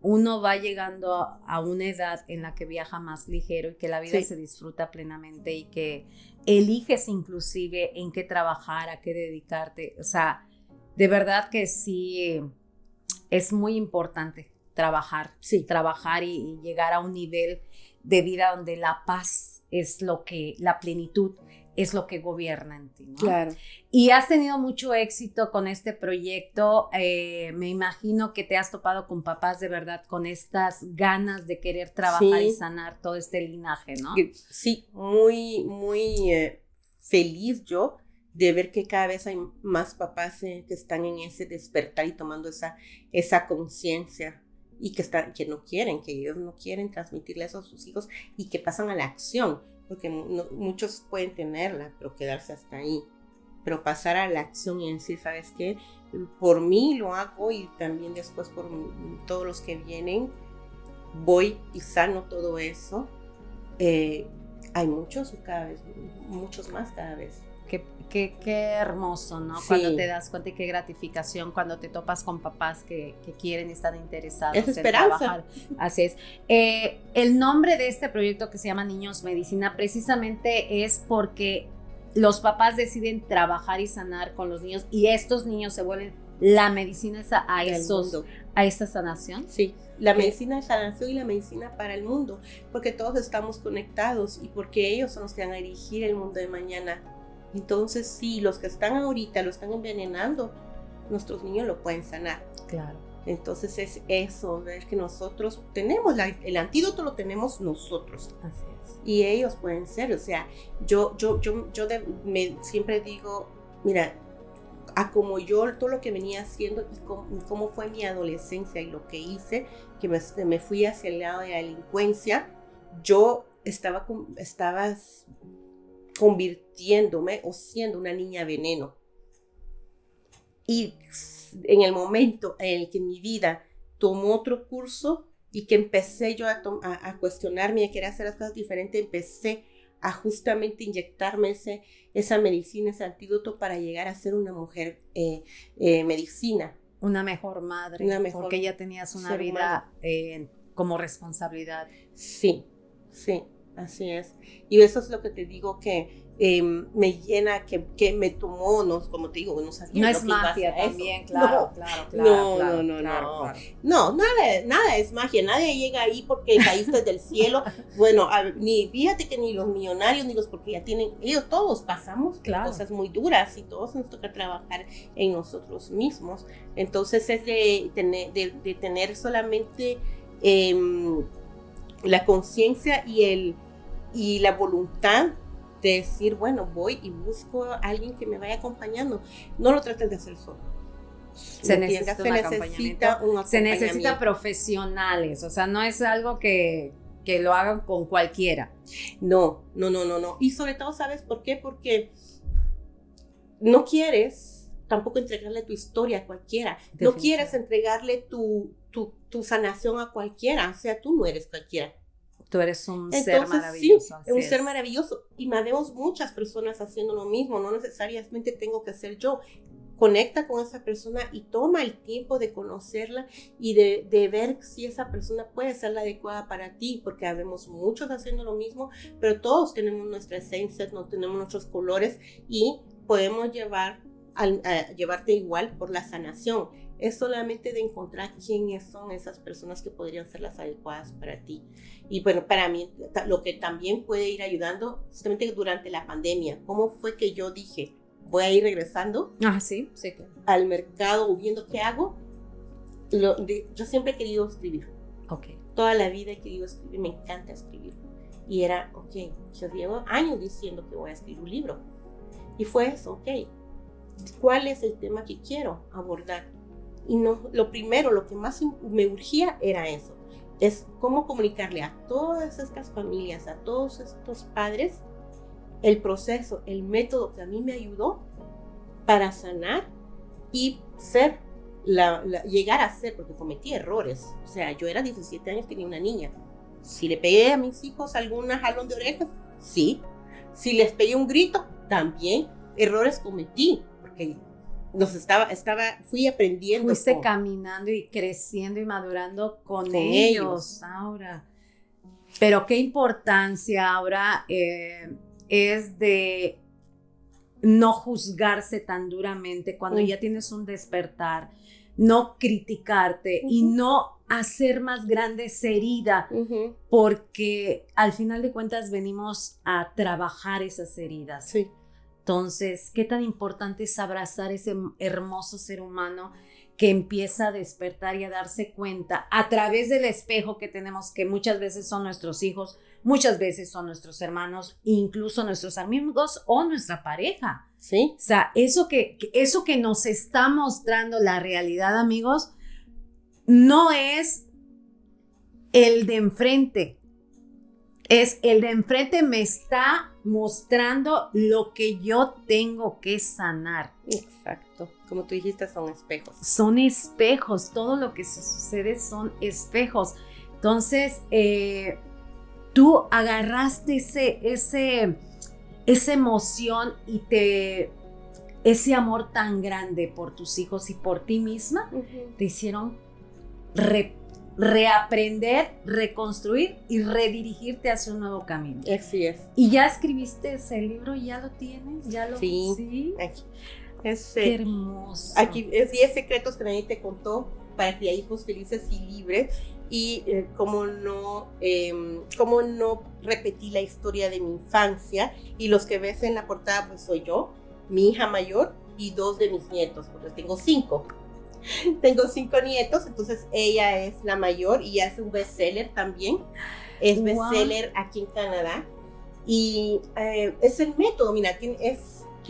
uno va llegando a una edad en la que viaja más ligero y que la vida se disfruta plenamente y que eliges inclusive en qué trabajar, a qué dedicarte. O sea, de verdad que sí es muy importante trabajar y llegar a un nivel de vida donde la paz es la plenitud es lo que gobierna en ti, ¿no? Claro. Y has tenido mucho éxito con este proyecto. Me imagino que te has topado con papás de verdad con estas ganas de querer trabajar y sanar todo este linaje, ¿no? Sí, muy, muy feliz yo de ver que cada vez hay más papás que están en ese despertar y tomando esa conciencia y que ellos no quieren transmitirle eso a sus hijos y que pasan a la acción, porque muchos pueden tenerla, pero quedarse hasta ahí, pero pasar a la acción y decir, ¿sabes qué? Por mí lo hago y también después por todos los que vienen, voy y sano todo eso. Hay muchos más cada vez. Qué hermoso, ¿no? Sí. Cuando te das cuenta y qué gratificación cuando te topas con papás que quieren y están interesados en trabajar. Así es. El nombre de este proyecto que se llama Niños Medicina precisamente es porque los papás deciden trabajar y sanar con los niños y estos niños se vuelven la medicina a esta sanación. Sí, la medicina de sanación y la medicina para el mundo, porque todos estamos conectados y porque ellos son los que van a dirigir el mundo de mañana. Entonces, sí, los que están ahorita lo están envenenando, nuestros niños lo pueden sanar. Claro. Entonces es eso, ver que nosotros tenemos, el antídoto lo tenemos nosotros. Así es. Y ellos pueden ser, o sea, yo siempre digo, mira, a como yo, todo lo que venía haciendo y cómo fue mi adolescencia y lo que hice, que me fui hacia el lado de la delincuencia. Yo estaba convirtiéndome o siendo una niña veneno. Y en el momento en el que mi vida tomó otro curso y que empecé yo a cuestionarme y a querer hacer las cosas diferentes, empecé a justamente inyectarme esa medicina, ese antídoto para llegar a ser una mujer medicina. Una mejor madre, porque ya tenías una vida como responsabilidad. Sí, así es. Y eso es lo que te digo que me llena, que me tomó, como te digo, no sabía. No es magia también, claro. No, nada es magia, nadie llega ahí porque caíste del cielo. Bueno, fíjate que ni los millonarios, ni los, porque ya tienen, ellos todos pasamos cosas muy duras y todos nos toca trabajar en nosotros mismos. Entonces es de tener solamente la conciencia y la voluntad de decir, bueno, voy y busco a alguien que me vaya acompañando. No lo trates de hacer solo. Se necesita profesionales, o sea, no es algo que lo hagan con cualquiera. No. Y sobre todo, ¿sabes por qué? Porque no quieres tampoco entregarle tu historia a cualquiera. No quieres entregarle tu sanación a cualquiera. O sea, tú no eres cualquiera. Tú eres un ser maravilloso. Sí, un ser maravilloso. Y vemos muchas personas haciendo lo mismo. No necesariamente tengo que ser yo. Conecta con esa persona y toma el tiempo de conocerla y de ver si esa persona puede ser la adecuada para ti, porque habemos muchos haciendo lo mismo, pero todos tenemos nuestra esencia, no tenemos nuestros colores y podemos llevarte igual por la sanación. Es solamente de encontrar quiénes son esas personas que podrían ser las adecuadas para ti. Y bueno, para mí, lo que también puede ir ayudando, justamente durante la pandemia, ¿cómo fue que yo dije, voy a ir regresando sí, claro, al mercado o viendo qué hago? Yo siempre he querido escribir. Toda la vida he querido escribir, me encanta escribir. Y era, yo llevo años diciendo que voy a escribir un libro. Y fue eso, ¿cuál es el tema que quiero abordar? Y lo primero, lo que más me urgía era eso. Es cómo comunicarle a todas estas familias, a todos estos padres, el proceso, el método que a mí me ayudó para sanar y llegar a ser, porque cometí errores. O sea, yo era 17 años, tenía una niña. Si le pegué a mis hijos algún jalón de orejas, sí. Si les pegué un grito, también. Errores cometí, porque fui aprendiendo. Fuiste caminando y creciendo y madurando con ellos, Aura. Pero qué importancia, Aura, es de no juzgarse tan duramente cuando ya tienes un despertar, no criticarte y no hacer más grande esa herida, porque al final de cuentas venimos a trabajar esas heridas. Sí. Entonces, qué tan importante es abrazar ese hermoso ser humano que empieza a despertar y a darse cuenta a través del espejo que tenemos, que muchas veces son nuestros hijos, muchas veces son nuestros hermanos, incluso nuestros amigos o nuestra pareja. Sí. O sea, eso que nos está mostrando la realidad, amigos, no es el de enfrente. Es el de enfrente me está mostrando lo que yo tengo que sanar. Exacto. Como tú dijiste, son espejos. Son espejos. Todo lo que sucede son espejos. Entonces, tú agarraste esa emoción y ese amor tan grande por tus hijos y por ti misma, te hicieron reaprender, reconstruir y redirigirte hacia un nuevo camino. Así es. ¿Y ya escribiste ese libro? ¿Ya lo tienes? Sí. Aquí. Qué hermoso. Aquí es 10 secretos que nadie te contó para criar hijos felices y libres. Y cómo no repetí la historia de mi infancia. Y los que ves en la portada, pues soy yo, mi hija mayor y 2 de mis nietos, porque tengo 5. Tengo 5 nietos, entonces ella es la mayor y es un bestseller también. Es bestseller aquí en Canadá. Y es el método, mira,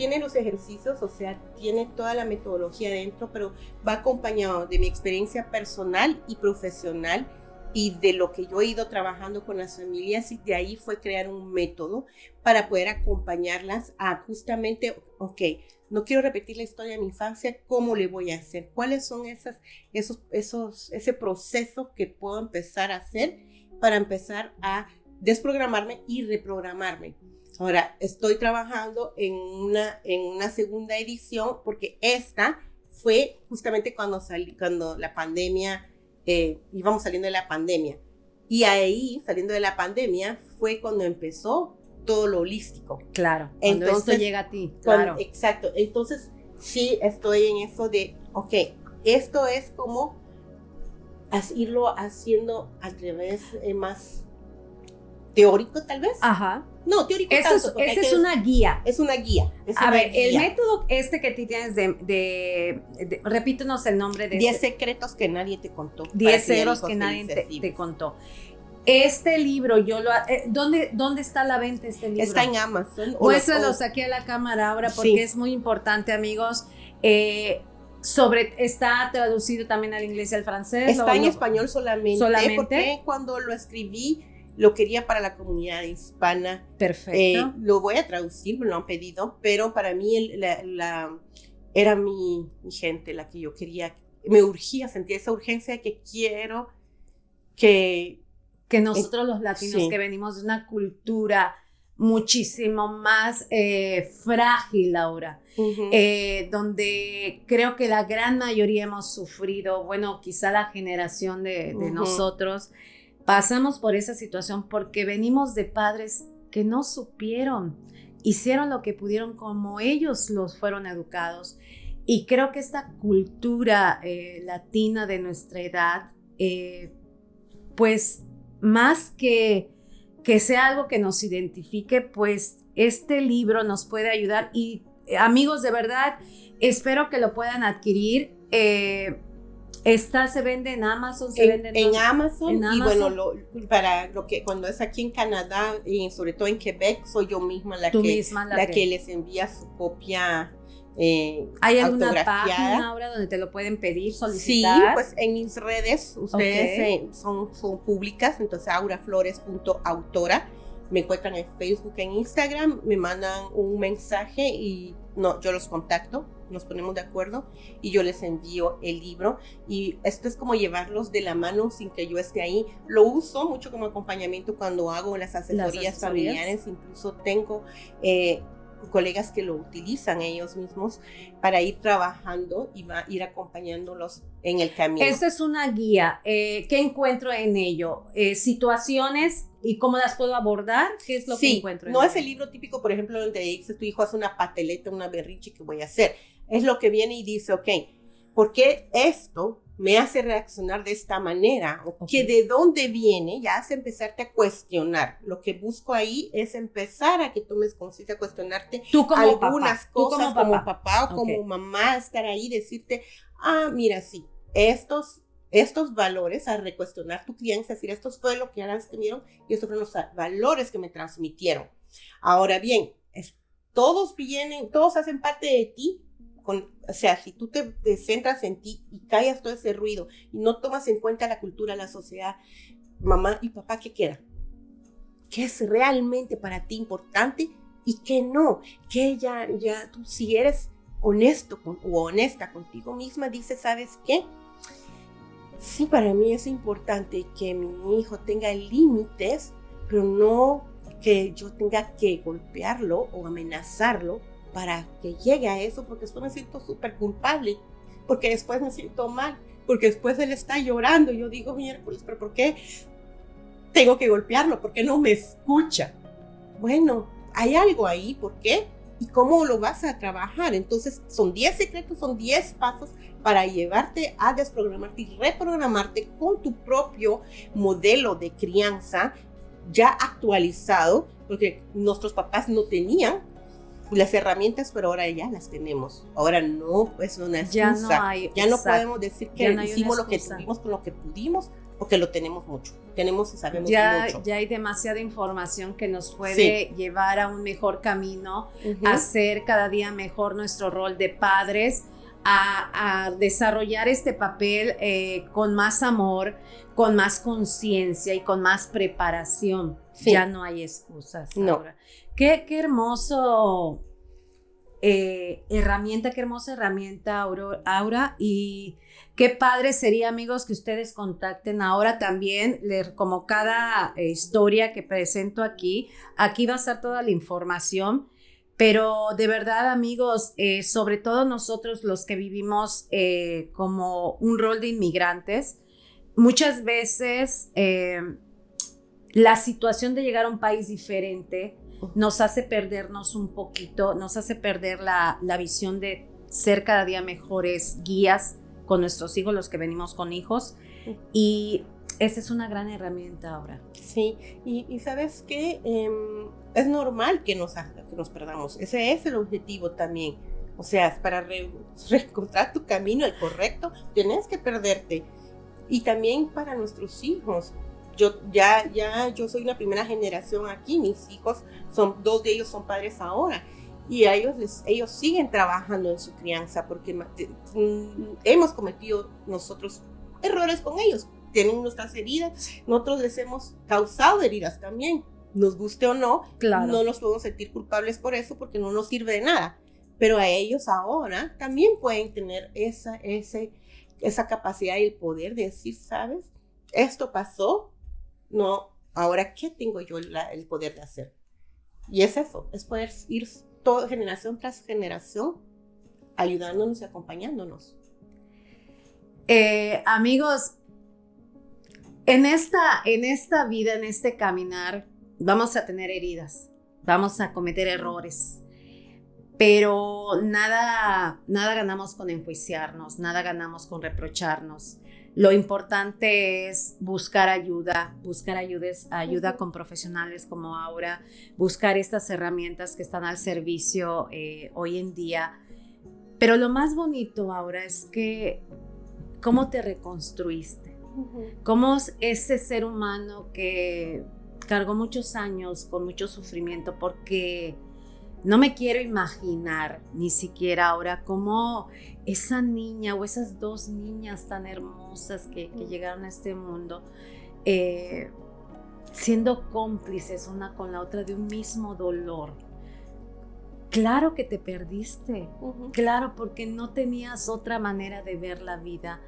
tiene los ejercicios, o sea, tiene toda la metodología dentro, pero va acompañado de mi experiencia personal y profesional y de lo que yo he ido trabajando con las familias, y de ahí fue crear un método para poder acompañarlas a justamente, ok, no quiero repetir la historia de mi infancia, ¿cómo le voy a hacer? ¿Cuáles son ese proceso que puedo empezar a hacer para empezar a desprogramarme y reprogramarme? Ahora, estoy trabajando en una segunda edición, porque esta fue justamente cuando la pandemia, íbamos saliendo de la pandemia. Y ahí, saliendo de la pandemia, fue cuando empezó todo lo holístico. Claro, cuando esto llega a ti, claro. Exacto, entonces sí estoy en eso de, ok, esto es como irlo haciendo al revés, más teórico tal vez. Ajá. No, teórico tanto. Esa es una guía. Es una guía. A ver, el método que tú tienes repítenos el nombre de 10 secretos que nadie te contó. 10 ceros que nadie te contó. Este libro, ¿dónde está la venta este libro? Está en Amazon. Muéstralos aquí a la cámara ahora, porque es muy importante, amigos. Está traducido también al inglés y al francés. Está en español solamente. Porque cuando lo escribí, lo quería para la comunidad hispana. Perfecto. Lo voy a traducir, me lo han pedido, pero para mí era mi gente, la que yo quería. Me urgía, sentía esa urgencia de que quiero que nosotros los latinos, que venimos de una cultura muchísimo más frágil ahora, donde creo que la gran mayoría hemos sufrido, bueno, quizá la generación de nosotros, pasamos por esa situación porque venimos de padres que no supieron, hicieron lo que pudieron como ellos los fueron educados. Y creo que esta cultura latina de nuestra edad, pues más que sea algo que nos identifique, pues este libro nos puede ayudar. Y amigos, de verdad, espero que lo puedan adquirir. Se vende en Amazon, en Amazon. Y bueno, para lo que cuando es aquí en Canadá y sobre todo en Quebec, soy yo misma la que les envía su copia. ¿Hay alguna página ahora donde te lo pueden pedir, solicitar? Sí, pues en mis redes, ustedes son públicas, entonces auraflores.autora, me encuentran en Facebook, en Instagram, me mandan un mensaje y yo los contacto, nos ponemos de acuerdo y yo les envío el libro. Y esto es como llevarlos de la mano sin que yo esté ahí. Lo uso mucho como acompañamiento cuando hago las asesorías familiares, incluso tengo colegas que lo utilizan ellos mismos para ir trabajando y va a ir acompañándolos en el camino. Esta es una guía. ¿Qué encuentro en ello? Situaciones y cómo las puedo abordar. ¿Qué es lo que encuentro? No es el libro típico, por ejemplo, donde dice tu hijo hace una pateleta, una berrinche, ¿qué voy a hacer? Es lo que viene y dice, ok, ¿por qué esto me hace reaccionar de esta manera? Que de dónde viene, ya hace empezarte a cuestionar. Lo que busco ahí es empezar a que tomes conciencia, a cuestionarte algunas cosas como papá o como mamá, estar ahí, decirte, mira, sí, estos valores, a recuestionar tu crianza, decir, esto fue lo que ellas tuvieron y estos fueron los valores que me transmitieron. Ahora bien, todos hacen parte de ti. O sea, si tú te centras en ti y callas todo ese ruido y no tomas en cuenta la cultura, la sociedad, mamá y papá, ¿qué queda? ¿Qué es realmente para ti importante y qué no? Que ya tú, si eres honesto o honesta contigo misma, dices, ¿sabes qué? Sí, para mí es importante que mi hijo tenga límites, pero no que yo tenga que golpearlo o amenazarlo para que llegue a eso, porque después me siento súper culpable, porque después me siento mal, porque después él está llorando y yo digo, miércoles, pero ¿por qué tengo que golpearlo? ¿Por qué no me escucha? Bueno, hay algo ahí, ¿por qué? ¿Y cómo lo vas a trabajar? Entonces son 10 secretos, son 10 pasos para llevarte a desprogramarte y reprogramarte con tu propio modelo de crianza ya actualizado, porque nuestros papás no tenían las herramientas, pero ahora ya las tenemos. Ahora no es una excusa. Ya no podemos decir que hicimos lo que tuvimos con lo que pudimos. porque lo tenemos mucho, tenemos y sabemos mucho. Ya hay demasiada información que nos puede llevar a un mejor camino, a hacer cada día mejor nuestro rol de padres, a desarrollar este papel con más amor, con más conciencia y con más preparación. Sí. Ya no hay excusas. No. Ahora. Qué hermoso qué hermosa herramienta, Aura, y qué padre sería, amigos, que ustedes contacten ahora también, como cada historia que presento aquí va a estar toda la información, pero de verdad, amigos, sobre todo nosotros los que vivimos como un rol de inmigrantes, muchas veces la situación de llegar a un país diferente nos hace perdernos un poquito, nos hace perder la visión de ser cada día mejores guías con nuestros hijos, los que venimos con hijos, y esa es una gran herramienta ahora. Sí, y ¿sabes qué? Es normal que nos perdamos, ese es el objetivo también, o sea, para reencontrar tu camino, el correcto, tienes que perderte, y también para nuestros hijos. Yo soy una primera generación aquí, mis hijos, dos de ellos son padres ahora, y ellos siguen trabajando en su crianza porque hemos cometido nosotros errores con ellos, tienen nuestras heridas, nosotros les hemos causado heridas también, nos guste o no, claro. No nos podemos sentir culpables por eso porque no nos sirve de nada, pero a ellos ahora también pueden tener esa capacidad y el poder de decir, ¿sabes? Esto pasó. No, ahora, ¿qué tengo yo el poder de hacer? Y es eso, es poder ir toda generación tras generación ayudándonos y acompañándonos. Amigos, en esta vida, en este caminar, vamos a tener heridas, vamos a cometer errores, pero nada ganamos con enjuiciarnos, nada ganamos con reprocharnos. Lo importante es buscar ayuda con profesionales como Aura, buscar estas herramientas que están al servicio hoy en día. Pero lo más bonito, Aura, es que cómo te reconstruiste, cómo ese ser humano que cargó muchos años con mucho sufrimiento, porque no me quiero imaginar ni siquiera ahora cómo esa niña o esas dos niñas tan hermosas que llegaron a este mundo, siendo cómplices una con la otra de un mismo dolor. Claro que te perdiste, claro, porque no tenías otra manera de ver la vida.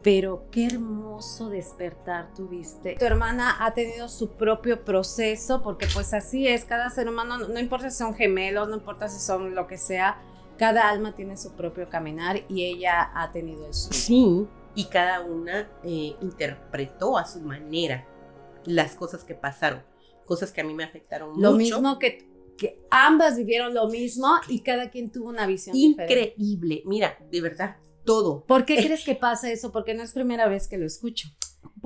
Pero qué hermoso despertar tuviste. Tu hermana ha tenido su propio proceso, porque pues así es, cada ser humano, no importa si son gemelos, no importa si son lo que sea, cada alma tiene su propio caminar y ella ha tenido el suyo. Sí, y cada una interpretó a su manera las cosas que pasaron, cosas que a mí me afectaron mucho. Lo mismo que ambas vivieron lo mismo y cada quien tuvo una visión increíble. diferente. Mira, de verdad. Todo. ¿Por qué crees que pasa eso? Porque no es primera vez que lo escucho.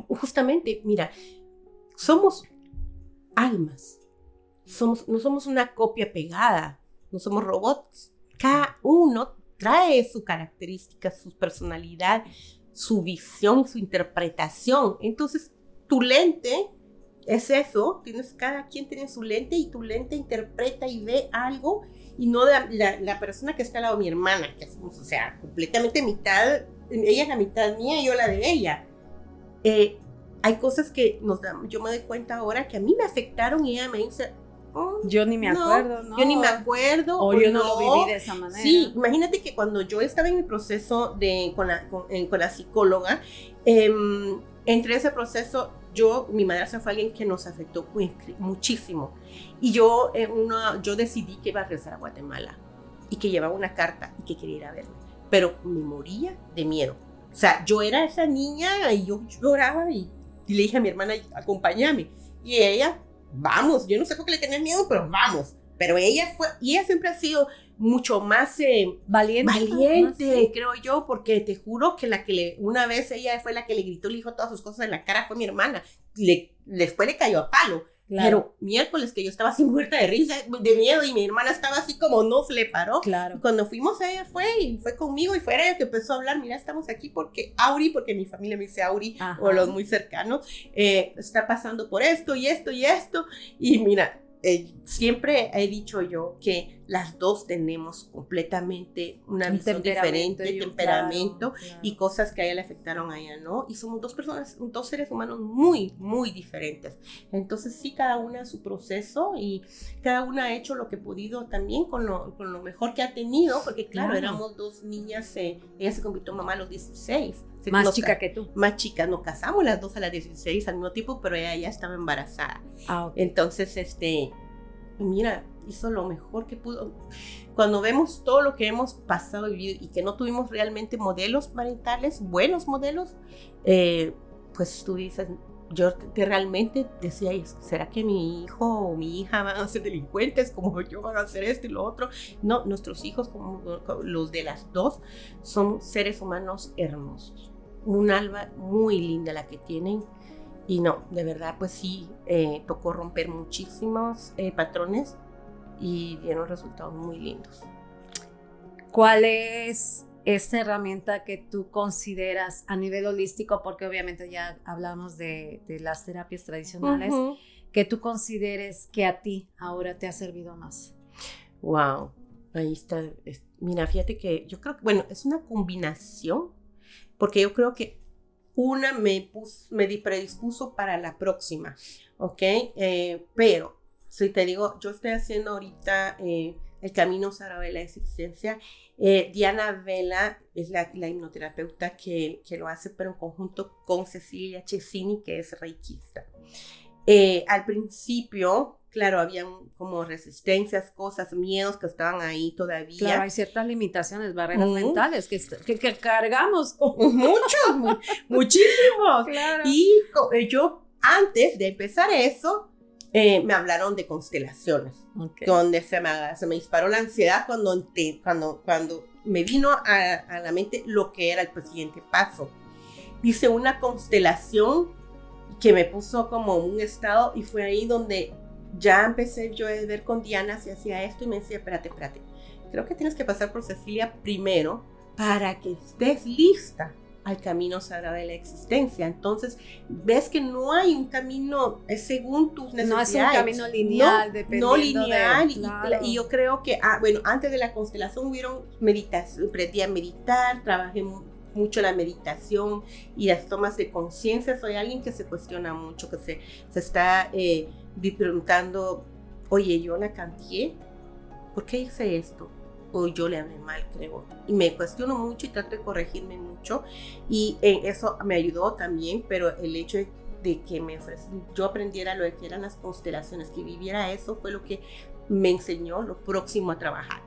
Justamente, mira, somos almas. No somos una copia pegada. No somos robots. Cada uno trae su característica, su personalidad, su visión, su interpretación. Entonces, tu lente es eso. Cada quien tiene su lente y tu lente interpreta y ve algo. Y no la persona que está al lado de mi hermana, que somos, o sea, completamente mitad, ella es la mitad mía y yo la de ella. Hay cosas que yo me doy cuenta ahora que a mí me afectaron y ella me dice, yo ni me acuerdo, ¿no? Yo ni me acuerdo. O yo no lo viví de esa manera. Sí, imagínate que cuando yo estaba en mi proceso con la psicóloga, entre ese proceso, mi madrastra fue alguien que nos afectó muchísimo. Y yo decidí que iba a regresar a Guatemala y que llevaba una carta y que quería ir a verla. Pero me moría de miedo. O sea, yo era esa niña y yo lloraba y le dije a mi hermana, acompáñame. Y ella, vamos, yo no sé por qué le tenía miedo, pero vamos. Pero ella siempre ha sido mucho más valiente, creo yo, porque te juro que una vez ella fue la que le gritó, le dijo todas sus cosas en la cara, fue mi hermana. Después le cayó a palo. Pero miércoles que yo estaba así muerta de risa, de miedo, y mi hermana estaba así como no se le paró. Claro. Y cuando fuimos, ella fue conmigo, y fue ella que empezó a hablar, mira, estamos aquí porque mi familia me dice Auri, Ajá. o los muy cercanos, está pasando por esto y esto y esto, y mira, siempre he dicho yo que las dos tenemos completamente una visión diferente, temperamento, claro. Y cosas que a ella le afectaron a ella, ¿no? Y somos dos seres humanos muy, muy diferentes. Entonces sí, cada una su proceso, y cada una ha hecho lo que ha podido también con lo mejor que ha tenido, porque claro, éramos dos niñas, ella se convirtió en mamá a los 16. Más chica que tú. Más chica, nos casamos las dos a las 16 al mismo tiempo, pero ella ya estaba embarazada. Okay. Entonces, mira, hizo lo mejor que pudo. Cuando vemos todo lo que hemos pasado y vivido, y que no tuvimos realmente modelos parentales, buenos modelos, pues tú dices, yo realmente decía, ¿será que mi hijo o mi hija van a ser delincuentes como yo, van a hacer esto y lo otro? No, nuestros hijos, como los de las dos, son seres humanos hermosos. Un alma muy linda la que tienen. Y no, de verdad, pues sí, tocó romper muchísimos patrones y dieron resultados muy lindos. ¿Cuál es esta herramienta que tú consideras a nivel holístico? Porque obviamente ya hablamos de las terapias tradicionales, que tú consideres que a ti ahora te ha servido más. Wow, ahí está. Mira, fíjate que yo creo que, bueno, es una combinación, porque yo creo que una me predispuso para la próxima, ¿ok? Pero, si te digo, yo estoy haciendo ahorita el camino sagrado de la existencia. Diana Vela es la hipnoterapeuta que lo hace, pero en conjunto con Cecilia Cesini, que es reikista. Al principio, claro, habían como resistencias, cosas, miedos que estaban ahí todavía. Claro, hay ciertas limitaciones, barreras mentales que cargamos con muchísimos. Claro. Y yo, antes de empezar eso, me hablaron de constelaciones, donde se me disparó la ansiedad cuando me vino a la mente lo que era el siguiente paso. Hice una constelación que me puso como un estado, y fue ahí donde ya empecé yo a ver con Diana si hacía esto, y me decía, espérate, creo que tienes que pasar por Cecilia primero para que estés lista al camino sagrado de la existencia. Entonces, ves que no hay un camino según tus necesidades. No es un camino lineal, no lineal. Claro. Y yo creo que, antes de la constelación hubieron aprendí a meditar, trabajé mucho la meditación y las tomas de conciencia. Soy alguien que se cuestiona mucho, que se está preguntando, oye, yo la canté, ¿por qué hice esto? O yo le hablé mal, creo. Y me cuestiono mucho y trato de corregirme mucho. Y eso me ayudó también, pero el hecho de que yo aprendiera lo que eran las constelaciones, que viviera eso, fue lo que me enseñó lo próximo a trabajar.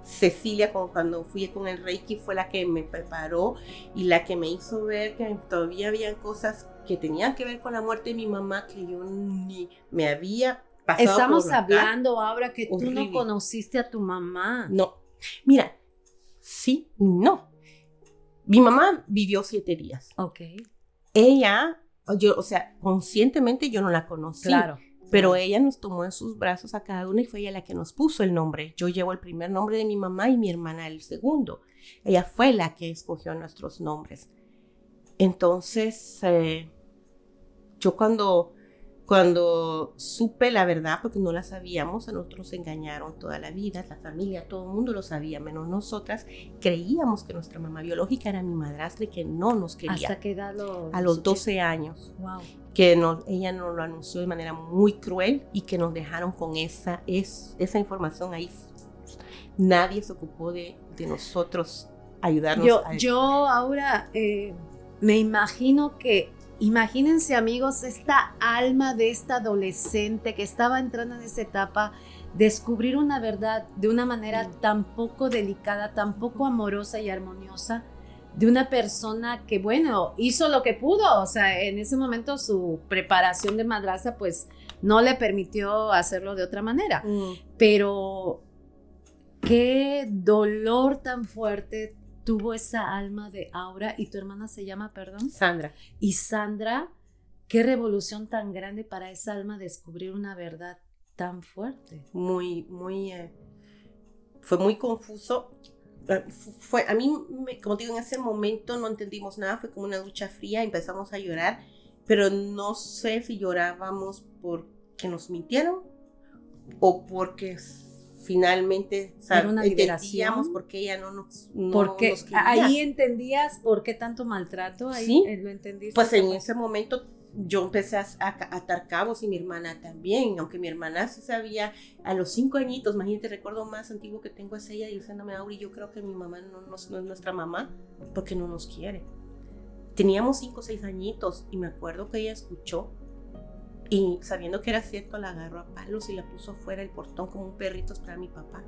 Cecilia, cuando fui con el Reiki, fue la que me preparó y la que me hizo ver que todavía había cosas que tenían que ver con la muerte de mi mamá que yo ni me había pasado. Estamos hablando ahora que tú no conociste a tu mamá. No, mira, sí y no. Mi mamá vivió 7 días. Ok. Ella, conscientemente yo no la conocí. Claro. Pero ella nos tomó en sus brazos a cada una y fue ella la que nos puso el nombre. Yo llevo el primer nombre de mi mamá y mi hermana el segundo. Ella fue la que escogió nuestros nombres. Entonces, yo cuando supe la verdad, porque no la sabíamos, a nosotros nos engañaron toda la vida, la familia, todo el mundo lo sabía, menos nosotras, creíamos que nuestra mamá biológica era mi madrastra y que no nos quería. ¿Hasta qué edad a los 12 años. Wow. Que ella nos lo anunció de manera muy cruel y que nos dejaron con esa información ahí. Nadie se ocupó de nosotros ayudarnos. Yo ahora me imagino que, imagínense amigos, esta alma de esta adolescente que estaba entrando en esa etapa, descubrir una verdad de una manera tan poco delicada, tan poco amorosa y armoniosa, de una persona que, bueno, hizo lo que pudo. O sea, en ese momento su preparación de madrastra pues no le permitió hacerlo de otra manera. Pero qué dolor tan fuerte tuvo esa alma de Aura. ¿Y tu hermana se llama, perdón? Sandra. Y Sandra qué revolución tan grande para esa alma descubrir una verdad tan fuerte. Fue muy confuso. A mí, como te digo, en ese momento no entendimos nada, fue como una ducha fría, empezamos a llorar, pero no sé si llorábamos porque nos mintieron o porque finalmente entendíamos por qué ella no nos quería. Ahí entendías por qué tanto maltrato, ahí ¿Sí? Lo entendiste. Pues en ese momento yo empecé a atar cabos y mi hermana también, aunque mi hermana sí sabía a los 5 añitos, imagínate, el recuerdo más antiguo que tengo es ella diciéndome, Auri, yo creo que mi mamá no es nuestra mamá porque no nos quiere. Teníamos 5 o 6 añitos y me acuerdo que ella escuchó y sabiendo que era cierto la agarró a palos y la puso afuera del portón como un perrito a esperar a mi papá.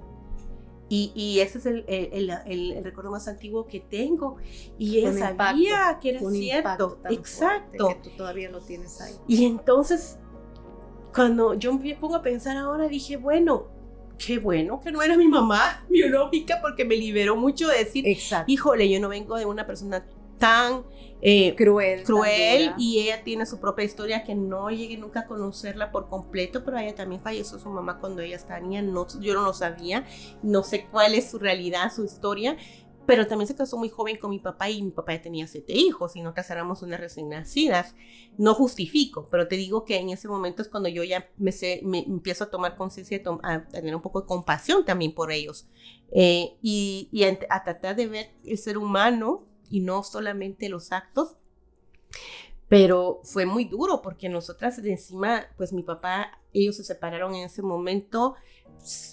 Y ese es el recuerdo más antiguo que tengo. Y ella sabía que era cierto. Exacto. Que tú todavía lo tienes ahí. Y entonces, cuando yo me pongo a pensar ahora, dije, bueno, qué bueno que no era mi mamá biológica, porque me liberó mucho de decir, exacto, híjole, yo no vengo de una persona tan cruel y ella tiene su propia historia que no llegué nunca a conocerla por completo, pero ella también falleció su mamá cuando ella estaba niña, yo no lo sabía, no sé cuál es su realidad, su historia, pero también se casó muy joven con mi papá y mi papá ya tenía 7 hijos y nosotras éramos unas recién nacidas. No justifico, pero te digo que en ese momento es cuando yo ya me empiezo a tomar conciencia, a tener un poco de compasión también por ellos y a tratar de ver el ser humano y no solamente los actos. Pero fue muy duro porque nosotras de encima, pues mi papá, ellos se separaron en ese momento.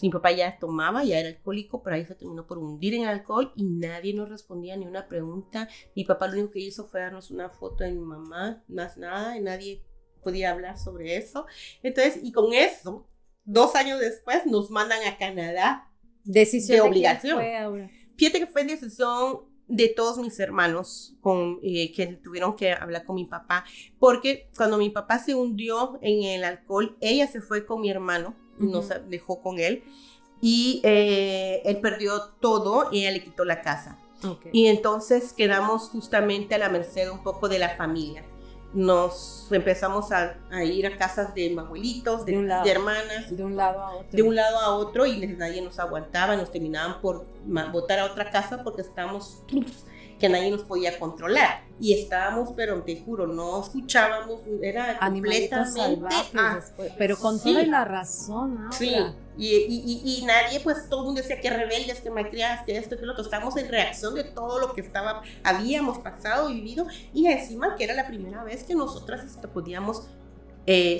Mi papá ya tomaba, ya era alcohólico, pero ahí se terminó por hundir en alcohol y nadie nos respondía ni una pregunta. Mi papá lo único que hizo fue darnos una foto de mi mamá, más nada, y nadie podía hablar sobre eso. Entonces, y con eso, 2 años después nos mandan a Canadá. Decisión de obligación. ¿De quién fue, Aura? Fíjate que fue decisión de todos mis hermanos que tuvieron que hablar con mi papá, porque cuando mi papá se hundió en el alcohol, ella se fue con mi hermano, nos dejó con él, y él perdió todo y ella le quitó la casa. Okay. Y entonces quedamos justamente a la merced un poco de la familia. Nos empezamos a ir a casas de abuelitos, de hermanas. De un lado a otro. De un lado a otro y nadie nos aguantaba, nos terminaban por botar a otra casa porque estábamos que nadie nos podía controlar. Y estábamos, pero te juro, no escuchábamos, era animalitos salvajes después, pero con toda la razón, ¿no? Sí, y nadie, pues todo el mundo decía que rebeldes, que malcriadas, que esto, que lo otro. Estábamos en reacción de todo lo que habíamos pasado y vivido, y encima que era la primera vez que nosotras podíamos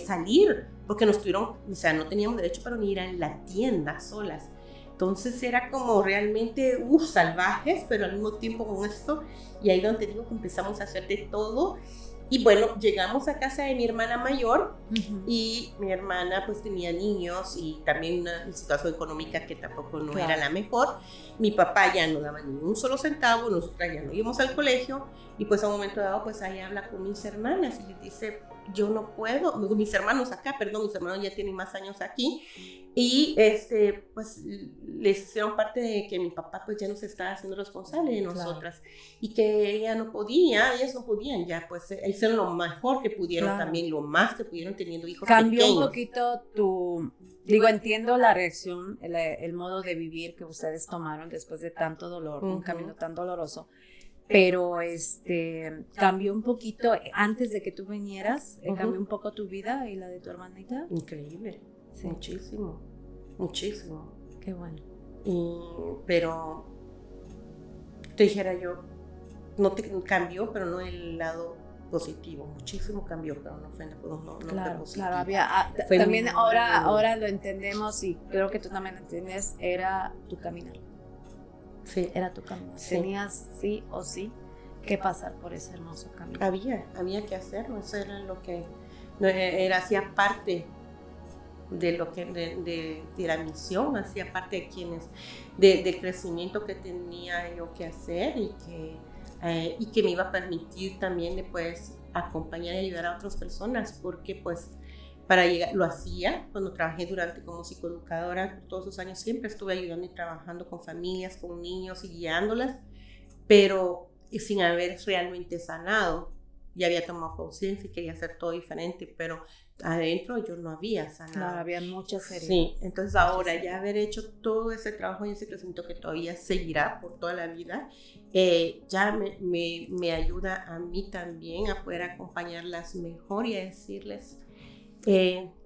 salir, porque nos tuvieron, o sea, no teníamos derecho para ni ir a la tienda solas. Entonces era como realmente salvajes, pero al mismo tiempo con esto. Y ahí donde digo que empezamos a hacer de todo. Y bueno, llegamos a casa de mi hermana mayor y mi hermana pues tenía niños y también una situación económica que tampoco no era la mejor. Mi papá ya no daba ni un solo centavo, nosotras ya no íbamos al colegio y pues a un momento dado pues ahí habla con mis hermanas y les dice, yo no puedo, mis hermanos ya tienen más años aquí y pues les hicieron parte de que mi papá pues ya no se estaba haciendo responsable de nosotras y que ellas no podían ya pues hicieron lo mejor que pudieron también, lo más que pudieron teniendo hijos cambió pequeños. Un poquito entiendo la reacción, el modo de vivir que ustedes tomaron después de tanto dolor, un camino tan doloroso. Pero cambió un poquito antes de que tú vinieras, cambió un poco tu vida y la de tu hermanita. Increíble, sí. Muchísimo. Qué bueno. Pero te dijera yo, no te cambió, pero no el lado positivo, muchísimo cambió, pero no fue positivo. Claro, había también ahora lo entendemos y creo que tú también entiendes, era tu caminar. Sí. Era tu camino. Sí. Tenías sí o sí que pasar por ese hermoso camino. Había que hacerlo. Eso era lo que hacía parte de lo que de la misión, hacía parte de quienes del crecimiento que tenía yo que hacer y que me iba a permitir también después acompañar y ayudar a otras personas, porque pues para llegar, lo hacía cuando trabajé como psicoeducadora, todos esos años siempre estuve ayudando y trabajando con familias, con niños y guiándolas, pero sin haber realmente sanado. ya había tomado conciencia y quería hacer todo diferente, pero adentro yo no había sanado. Claro, había muchas heridas. Sí, entonces ahora ya haber hecho todo ese trabajo y ese crecimiento que todavía seguirá por toda la vida, ya me ayuda a mí también a poder acompañarlas mejor y a decirles...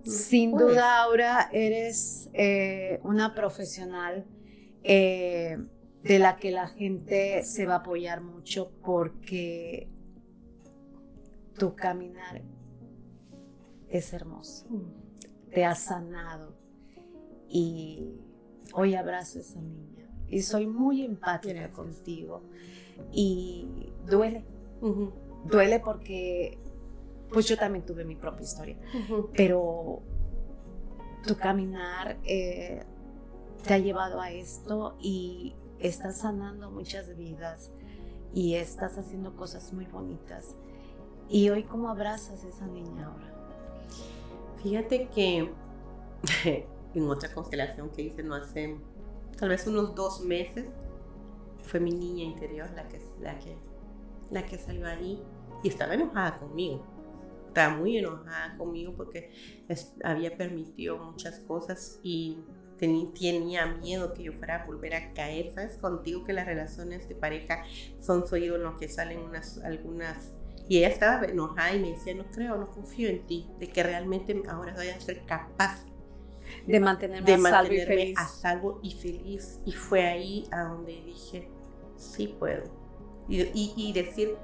Sin duda, Aura, eres una profesional de la que la gente se va a apoyar mucho porque tu caminar es hermoso, te has sanado y hoy abrazo a esa niña y soy muy empática contigo y duele, duele porque pues yo también tuve mi propia historia, pero tu caminar te ha llevado a esto y estás sanando muchas vidas y estás haciendo cosas muy bonitas. ¿Y hoy cómo abrazas a esa niña ahora? Fíjate que en otra constelación que hice no hace tal vez unos 2 meses, fue mi niña interior la que salió ahí y estaba enojada conmigo. Estaba muy enojada conmigo porque había permitido muchas cosas y tenía miedo que yo fuera a volver a caer. ¿Sabes? Contigo que las relaciones de pareja son su ídolo, que salen algunas... Y ella estaba enojada y me decía, no creo, no confío en ti, de que realmente ahora voy a ser capaz de mantenerme a salvo y feliz. Y fue ahí a donde dije, sí puedo. Y decir,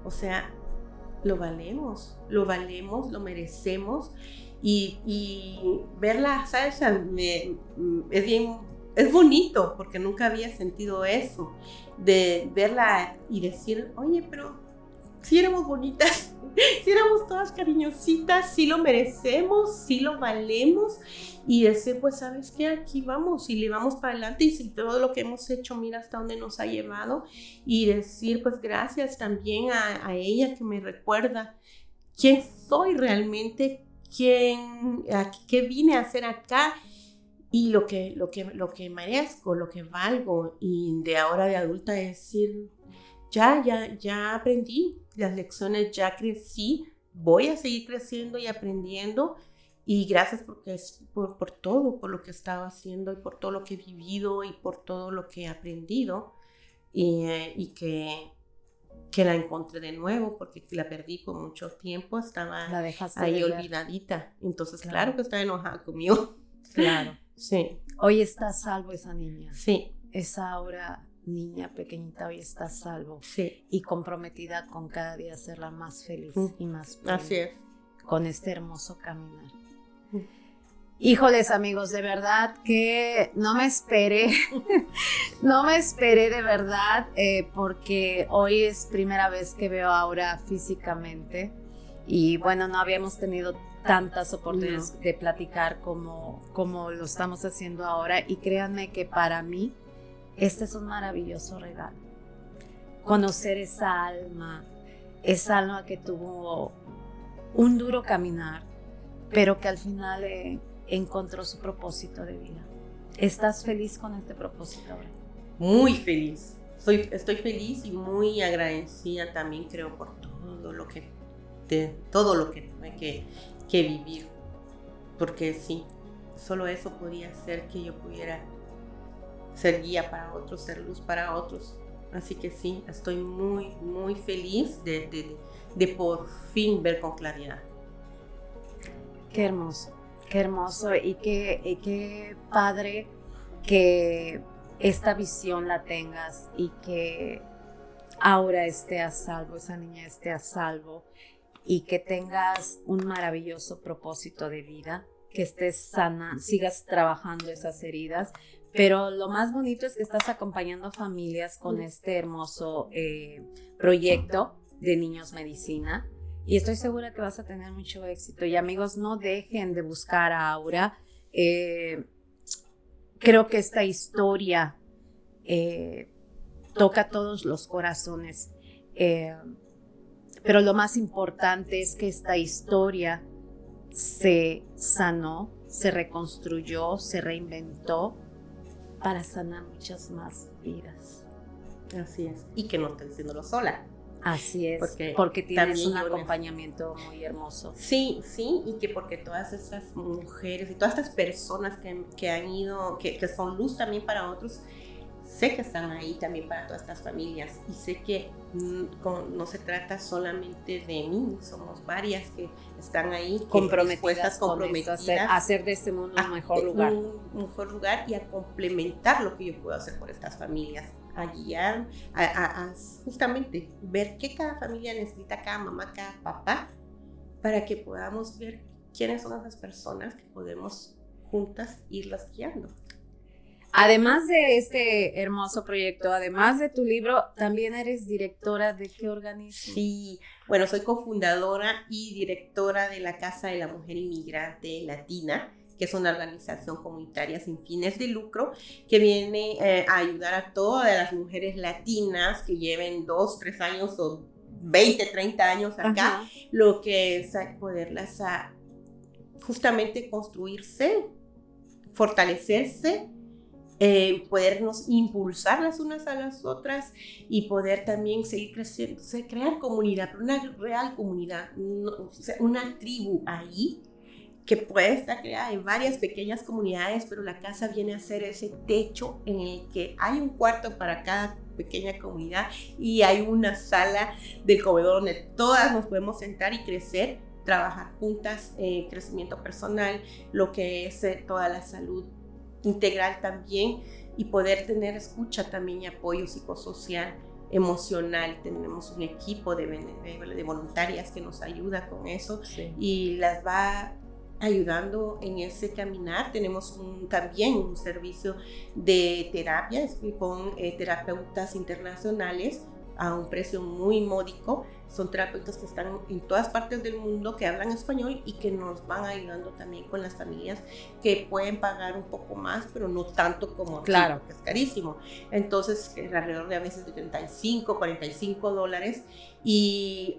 o sea, lo valemos, lo merecemos. Y verla, ¿sabes? Es bonito, porque nunca había sentido eso, de verla y decir, oye, pero si éramos bonitas, si éramos todas cariñositas, si lo merecemos, si lo valemos, y decir, pues, ¿sabes qué? Aquí vamos, y le vamos para adelante, y si todo lo que hemos hecho, mira hasta dónde nos ha llevado, y decir, pues, gracias también a ella que me recuerda quién soy realmente, qué vine a hacer acá, y lo que merezco, lo que valgo, y de ahora de adulta decir, ya aprendí las lecciones, ya crecí, voy a seguir creciendo y aprendiendo, y gracias por todo, por lo que he estado haciendo, y por todo lo que he vivido, y por todo lo que he aprendido, y que la encontré de nuevo, porque la perdí por mucho tiempo, estaba ahí olvidadita, entonces claro que estaba enojada conmigo. Claro. Sí. Hoy está a salvo esa niña. Sí. Esa Aura niña pequeñita hoy está a salvo. Sí. Y comprometida con cada día hacerla más feliz y más plena. Así es. Con este hermoso caminar. Híjoles, amigos, de verdad que no me esperé de verdad, porque hoy es primera vez que veo a Aura físicamente y bueno, no habíamos tenido tantas oportunidades de platicar como lo estamos haciendo ahora, y créanme que para mí este es un maravilloso regalo, conocer esa alma que tuvo un duro caminar, pero que al final encontró su propósito de vida. ¿Estás feliz con este propósito ahora? Muy feliz. Estoy feliz y muy agradecida también, creo, por todo lo que tuve que vivir. Porque sí, solo eso podía hacer que yo pudiera ser guía para otros, ser luz para otros. Así que sí, estoy muy, muy feliz de por fin ver con claridad. Qué hermoso y qué padre que esta visión la tengas y que Aura esté a salvo, esa niña esté a salvo, y que tengas un maravilloso propósito de vida, que estés sana, sigas trabajando esas heridas, pero lo más bonito es que estás acompañando familias con este hermoso proyecto de Niños Medicina. Y estoy segura que vas a tener mucho éxito. Y amigos, no dejen de buscar a Aura. Creo que esta historia toca todos los corazones. Pero lo más importante es que esta historia se sanó, se reconstruyó, se reinventó para sanar muchas más vidas. Así es. Y que no estés haciéndolo sola. Así es, Porque porque tienes también un yo acompañamiento muy hermoso. Sí, y que porque todas estas mujeres y todas estas personas que han ido, que son luz también para otros, sé que están ahí también para todas estas familias, y sé que no se trata solamente de mí, somos varias que están ahí comprometidas a hacer de este mundo un mejor lugar. Un mejor lugar, y a complementar lo que yo puedo hacer por estas familias, a guiar, a justamente ver qué cada familia necesita, cada mamá, cada papá, para que podamos ver quiénes son esas personas que podemos juntas irlas guiando. Además de este hermoso proyecto, además de tu libro, también eres directora de ¿qué organismo? Sí, bueno, soy cofundadora y directora de la Casa de la Mujer Inmigrante Latina, que es una organización comunitaria sin fines de lucro que viene a ayudar a todas las mujeres latinas que lleven 2, 3 años o 20, 30 años acá. Ajá. Lo que es poderlas justamente construirse, fortalecerse, podernos impulsar las unas a las otras y poder también seguir creciendo, crear comunidad, pero una real comunidad, una tribu ahí que puede estar creada en varias pequeñas comunidades, pero la casa viene a ser ese techo en el que hay un cuarto para cada pequeña comunidad y hay una sala del comedor donde todas nos podemos sentar y crecer, trabajar juntas, crecimiento personal, lo que es toda la salud integral también, y poder tener escucha también y apoyo psicosocial, emocional. Tenemos un equipo de voluntarias que nos ayuda con eso, sí, y las va ayudando en ese caminar. Tenemos también un servicio de terapia con terapeutas internacionales a un precio muy módico. Son terapeutas que están en todas partes del mundo, que hablan español y que nos van ayudando también con las familias que pueden pagar un poco más, pero no tanto como aquí, claro, porque es carísimo. Entonces, alrededor de a veces de $35, $45. Y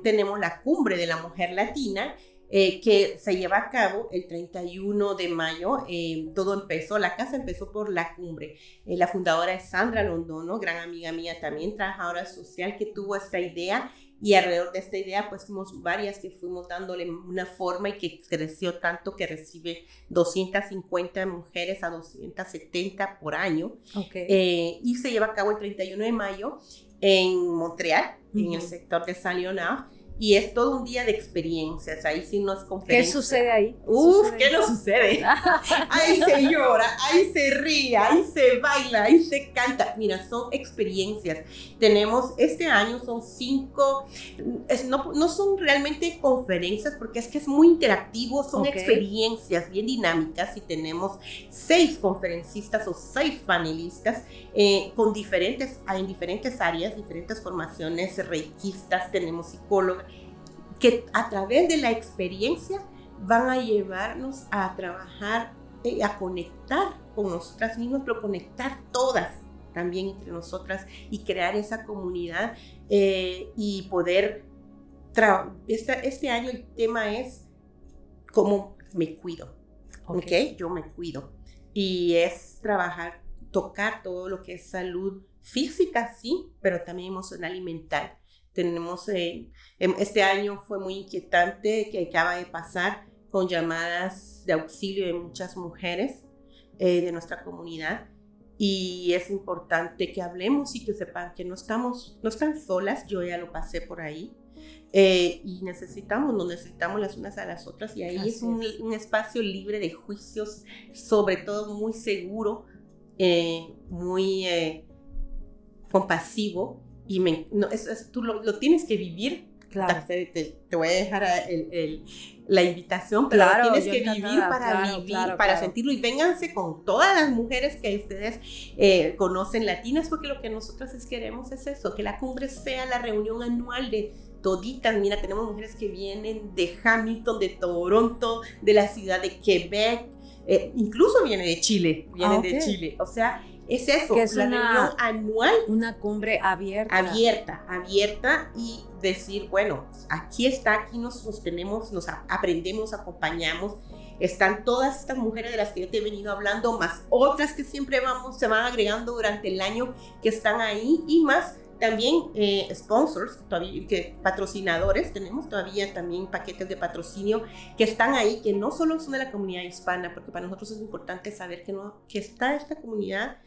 tenemos la Cumbre de la Mujer Latina, que se lleva a cabo el 31 de mayo. Todo empezó, la casa empezó por la cumbre. La fundadora es Sandra Londono, gran amiga mía también, trabajadora social, que tuvo esta idea, y alrededor de esta idea pues fuimos varias que fuimos dándole una forma y que creció tanto que recibe 250 mujeres a 270 por año. Okay. Y se lleva a cabo el 31 de mayo en Montreal, en el sector de Saint-Léonard. Y es todo un día de experiencias, ahí sí no es conferencia. ¿Qué sucede ahí? ¿Qué no sucede? Ahí se llora, ahí se ríe, ahí se baila, ahí se canta. Mira, son experiencias. Tenemos, este año son 5, no son realmente conferencias, porque es que es muy interactivo, son experiencias bien dinámicas, y tenemos 6 conferencistas o 6 panelistas en diferentes áreas, diferentes formaciones, reikistas, tenemos psicólogos, que a través de la experiencia van a llevarnos a trabajar, a conectar con nosotras mismas, pero conectar todas también entre nosotras y crear esa comunidad, y poder este año el tema es cómo me cuido, ¿ok? Yo me cuido, y es tocar todo lo que es salud física, sí, pero también emocional y mental. Tenemos, este año fue muy inquietante, que acaba de pasar, con llamadas de auxilio de muchas mujeres de nuestra comunidad, y es importante que hablemos y que sepan que no están solas. Yo ya lo pasé por ahí, y nos necesitamos las unas a las otras, y ahí así es un espacio libre de juicios, sobre todo muy seguro, muy compasivo. Y tú lo tienes que vivir. Claro. Te voy a dejar la invitación, pero claro, lo tienes que vivir para sentirlo. Y vénganse con todas las mujeres que ustedes conocen latinas, porque lo que nosotros queremos es eso, que la cumbre sea la reunión anual de toditas. Mira, tenemos mujeres que vienen de Hamilton, de Toronto, de la ciudad de Quebec, incluso vienen de Chile, de Chile. O sea, es eso, que es la reunión anual. Una cumbre abierta, y decir, bueno, aquí nos aprendemos, acompañamos. Están todas estas mujeres de las que yo te he venido hablando, más otras que siempre se van agregando durante el año, que están ahí, y más También sponsors, patrocinadores, tenemos todavía también paquetes de patrocinio que están ahí, que no solo son de la comunidad hispana, porque para nosotros es importante saber que está esta comunidad,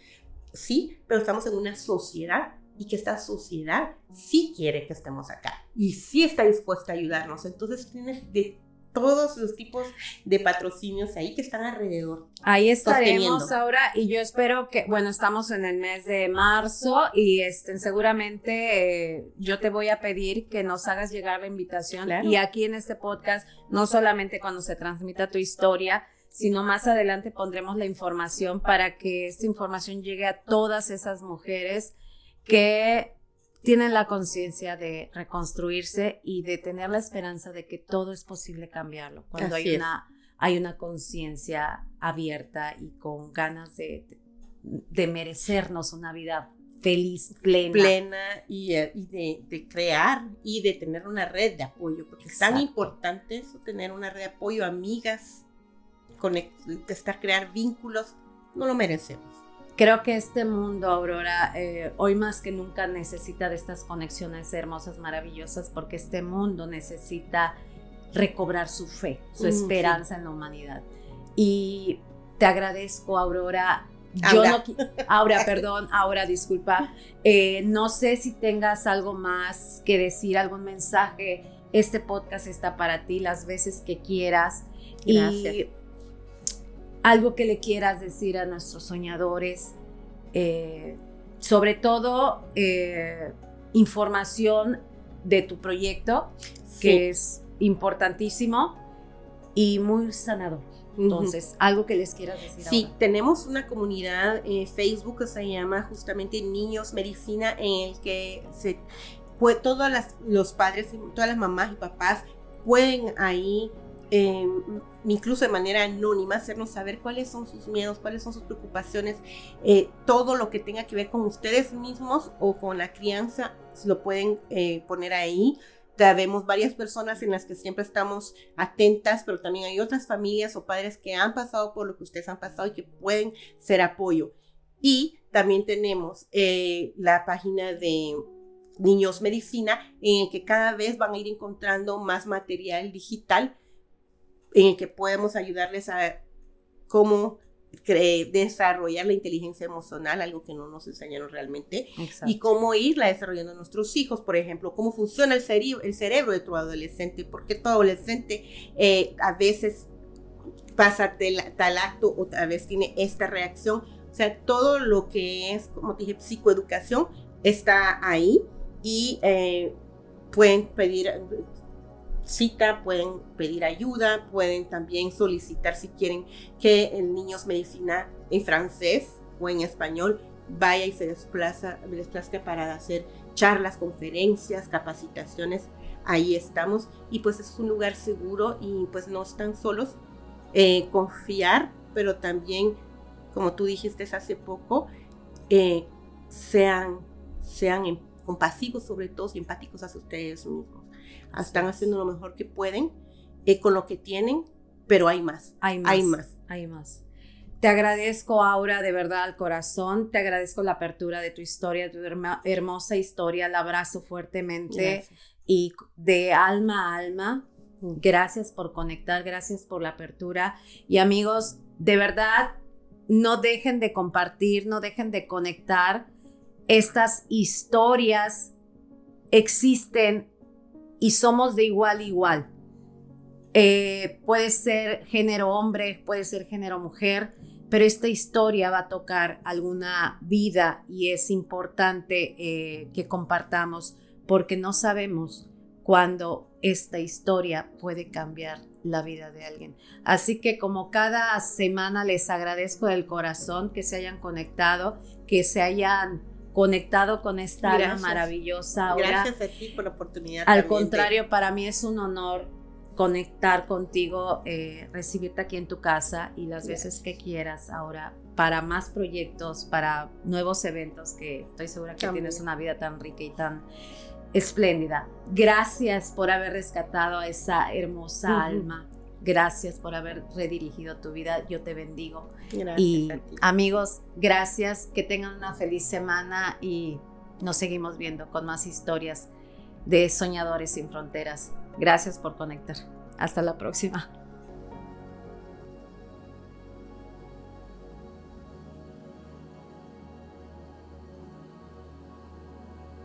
sí, pero estamos en una sociedad y que esta sociedad sí quiere que estemos acá y sí está dispuesta a ayudarnos. Entonces tienes de todos los tipos de patrocinios ahí que están alrededor. Ahí estaremos ahora y yo espero que, bueno, estamos en el mes de marzo y seguramente yo te voy a pedir que nos hagas llegar la invitación. Claro. Y aquí en este podcast, no solamente cuando se transmita tu historia, sino más adelante pondremos la información para que esta información llegue a todas esas mujeres que tienen la conciencia de reconstruirse y de tener la esperanza de que todo es posible cambiarlo. Cuando hay una conciencia abierta y con ganas de merecernos una vida feliz, plena y de crear y de tener una red de apoyo, porque es tan importante eso, tener una red de apoyo, amigas, crear vínculos, no lo merecemos. Creo que este mundo, Aurora, hoy más que nunca necesita de estas conexiones hermosas, maravillosas, porque este mundo necesita recobrar su fe, su esperanza en la humanidad. Y te agradezco, Aurora. Aura, disculpa. No sé si tengas algo más que decir, algún mensaje. Este podcast está para ti las veces que quieras. Gracias. Y algo que le quieras decir a nuestros soñadores, sobre todo información de tu proyecto, que es importantísimo y muy sanador. Entonces, algo que les quieras decir. Sí, ahora. Tenemos una comunidad en Facebook que se llama justamente Niños Medicina, en el que todos los padres, todas las mamás y papás pueden ahí incluso de manera anónima, hacernos saber cuáles son sus miedos, cuáles son sus preocupaciones, todo lo que tenga que ver con ustedes mismos o con la crianza, lo pueden poner ahí. Vemos varias personas en las que siempre estamos atentas, pero también hay otras familias o padres que han pasado por lo que ustedes han pasado y que pueden ser apoyo. Y también tenemos la página de Niños Medicina, en el que cada vez van a ir encontrando más material digital en el que podemos ayudarles a cómo desarrollar la inteligencia emocional, algo que no nos enseñaron realmente. Exacto. Y cómo irla desarrollando a nuestros hijos, por ejemplo, cómo funciona el cerebro de tu adolescente, porque tu adolescente a veces pasa tal acto o a veces tiene esta reacción. O sea, todo lo que es, como te dije, psicoeducación está ahí y pueden pedir cita, pueden pedir ayuda, pueden también solicitar si quieren que el Niños Medicina en francés o en español vaya y se desplaza para hacer charlas, conferencias, capacitaciones. Ahí estamos y pues es un lugar seguro y pues no están solos. Confiar, pero también, como tú dijiste hace poco, sean compasivos sobre todo y empáticos hacia ustedes mismos. Están haciendo lo mejor que pueden con lo que tienen, pero hay más. Hay más. Te agradezco, Aura, de verdad al corazón. Te agradezco la apertura de tu historia, tu hermosa historia. La abrazo fuertemente. Gracias. Y de alma a alma. Gracias por conectar, gracias por la apertura. Y amigos, de verdad, no dejen de compartir, no dejen de conectar. Estas historias existen y somos de igual a igual. Puede ser género hombre, puede ser género mujer, pero esta historia va a tocar alguna vida y es importante que compartamos porque no sabemos cuándo esta historia puede cambiar la vida de alguien. Así que como cada semana les agradezco del corazón que se hayan conectado, que se hayan conectado con esta alma maravillosa. Ahora, gracias a ti por la oportunidad. Al contrario, para mí es un honor conectar contigo, recibirte aquí en tu casa y las veces que quieras ahora para más proyectos, para nuevos eventos, que estoy segura que tienes una vida tan rica y tan espléndida. Gracias por haber rescatado a esa hermosa alma. Gracias por haber redirigido tu vida. Yo te bendigo. Gracias y a ti. Amigos, gracias. Que tengan una feliz semana y nos seguimos viendo con más historias de Soñadores sin Fronteras. Gracias por conectar. Hasta la próxima.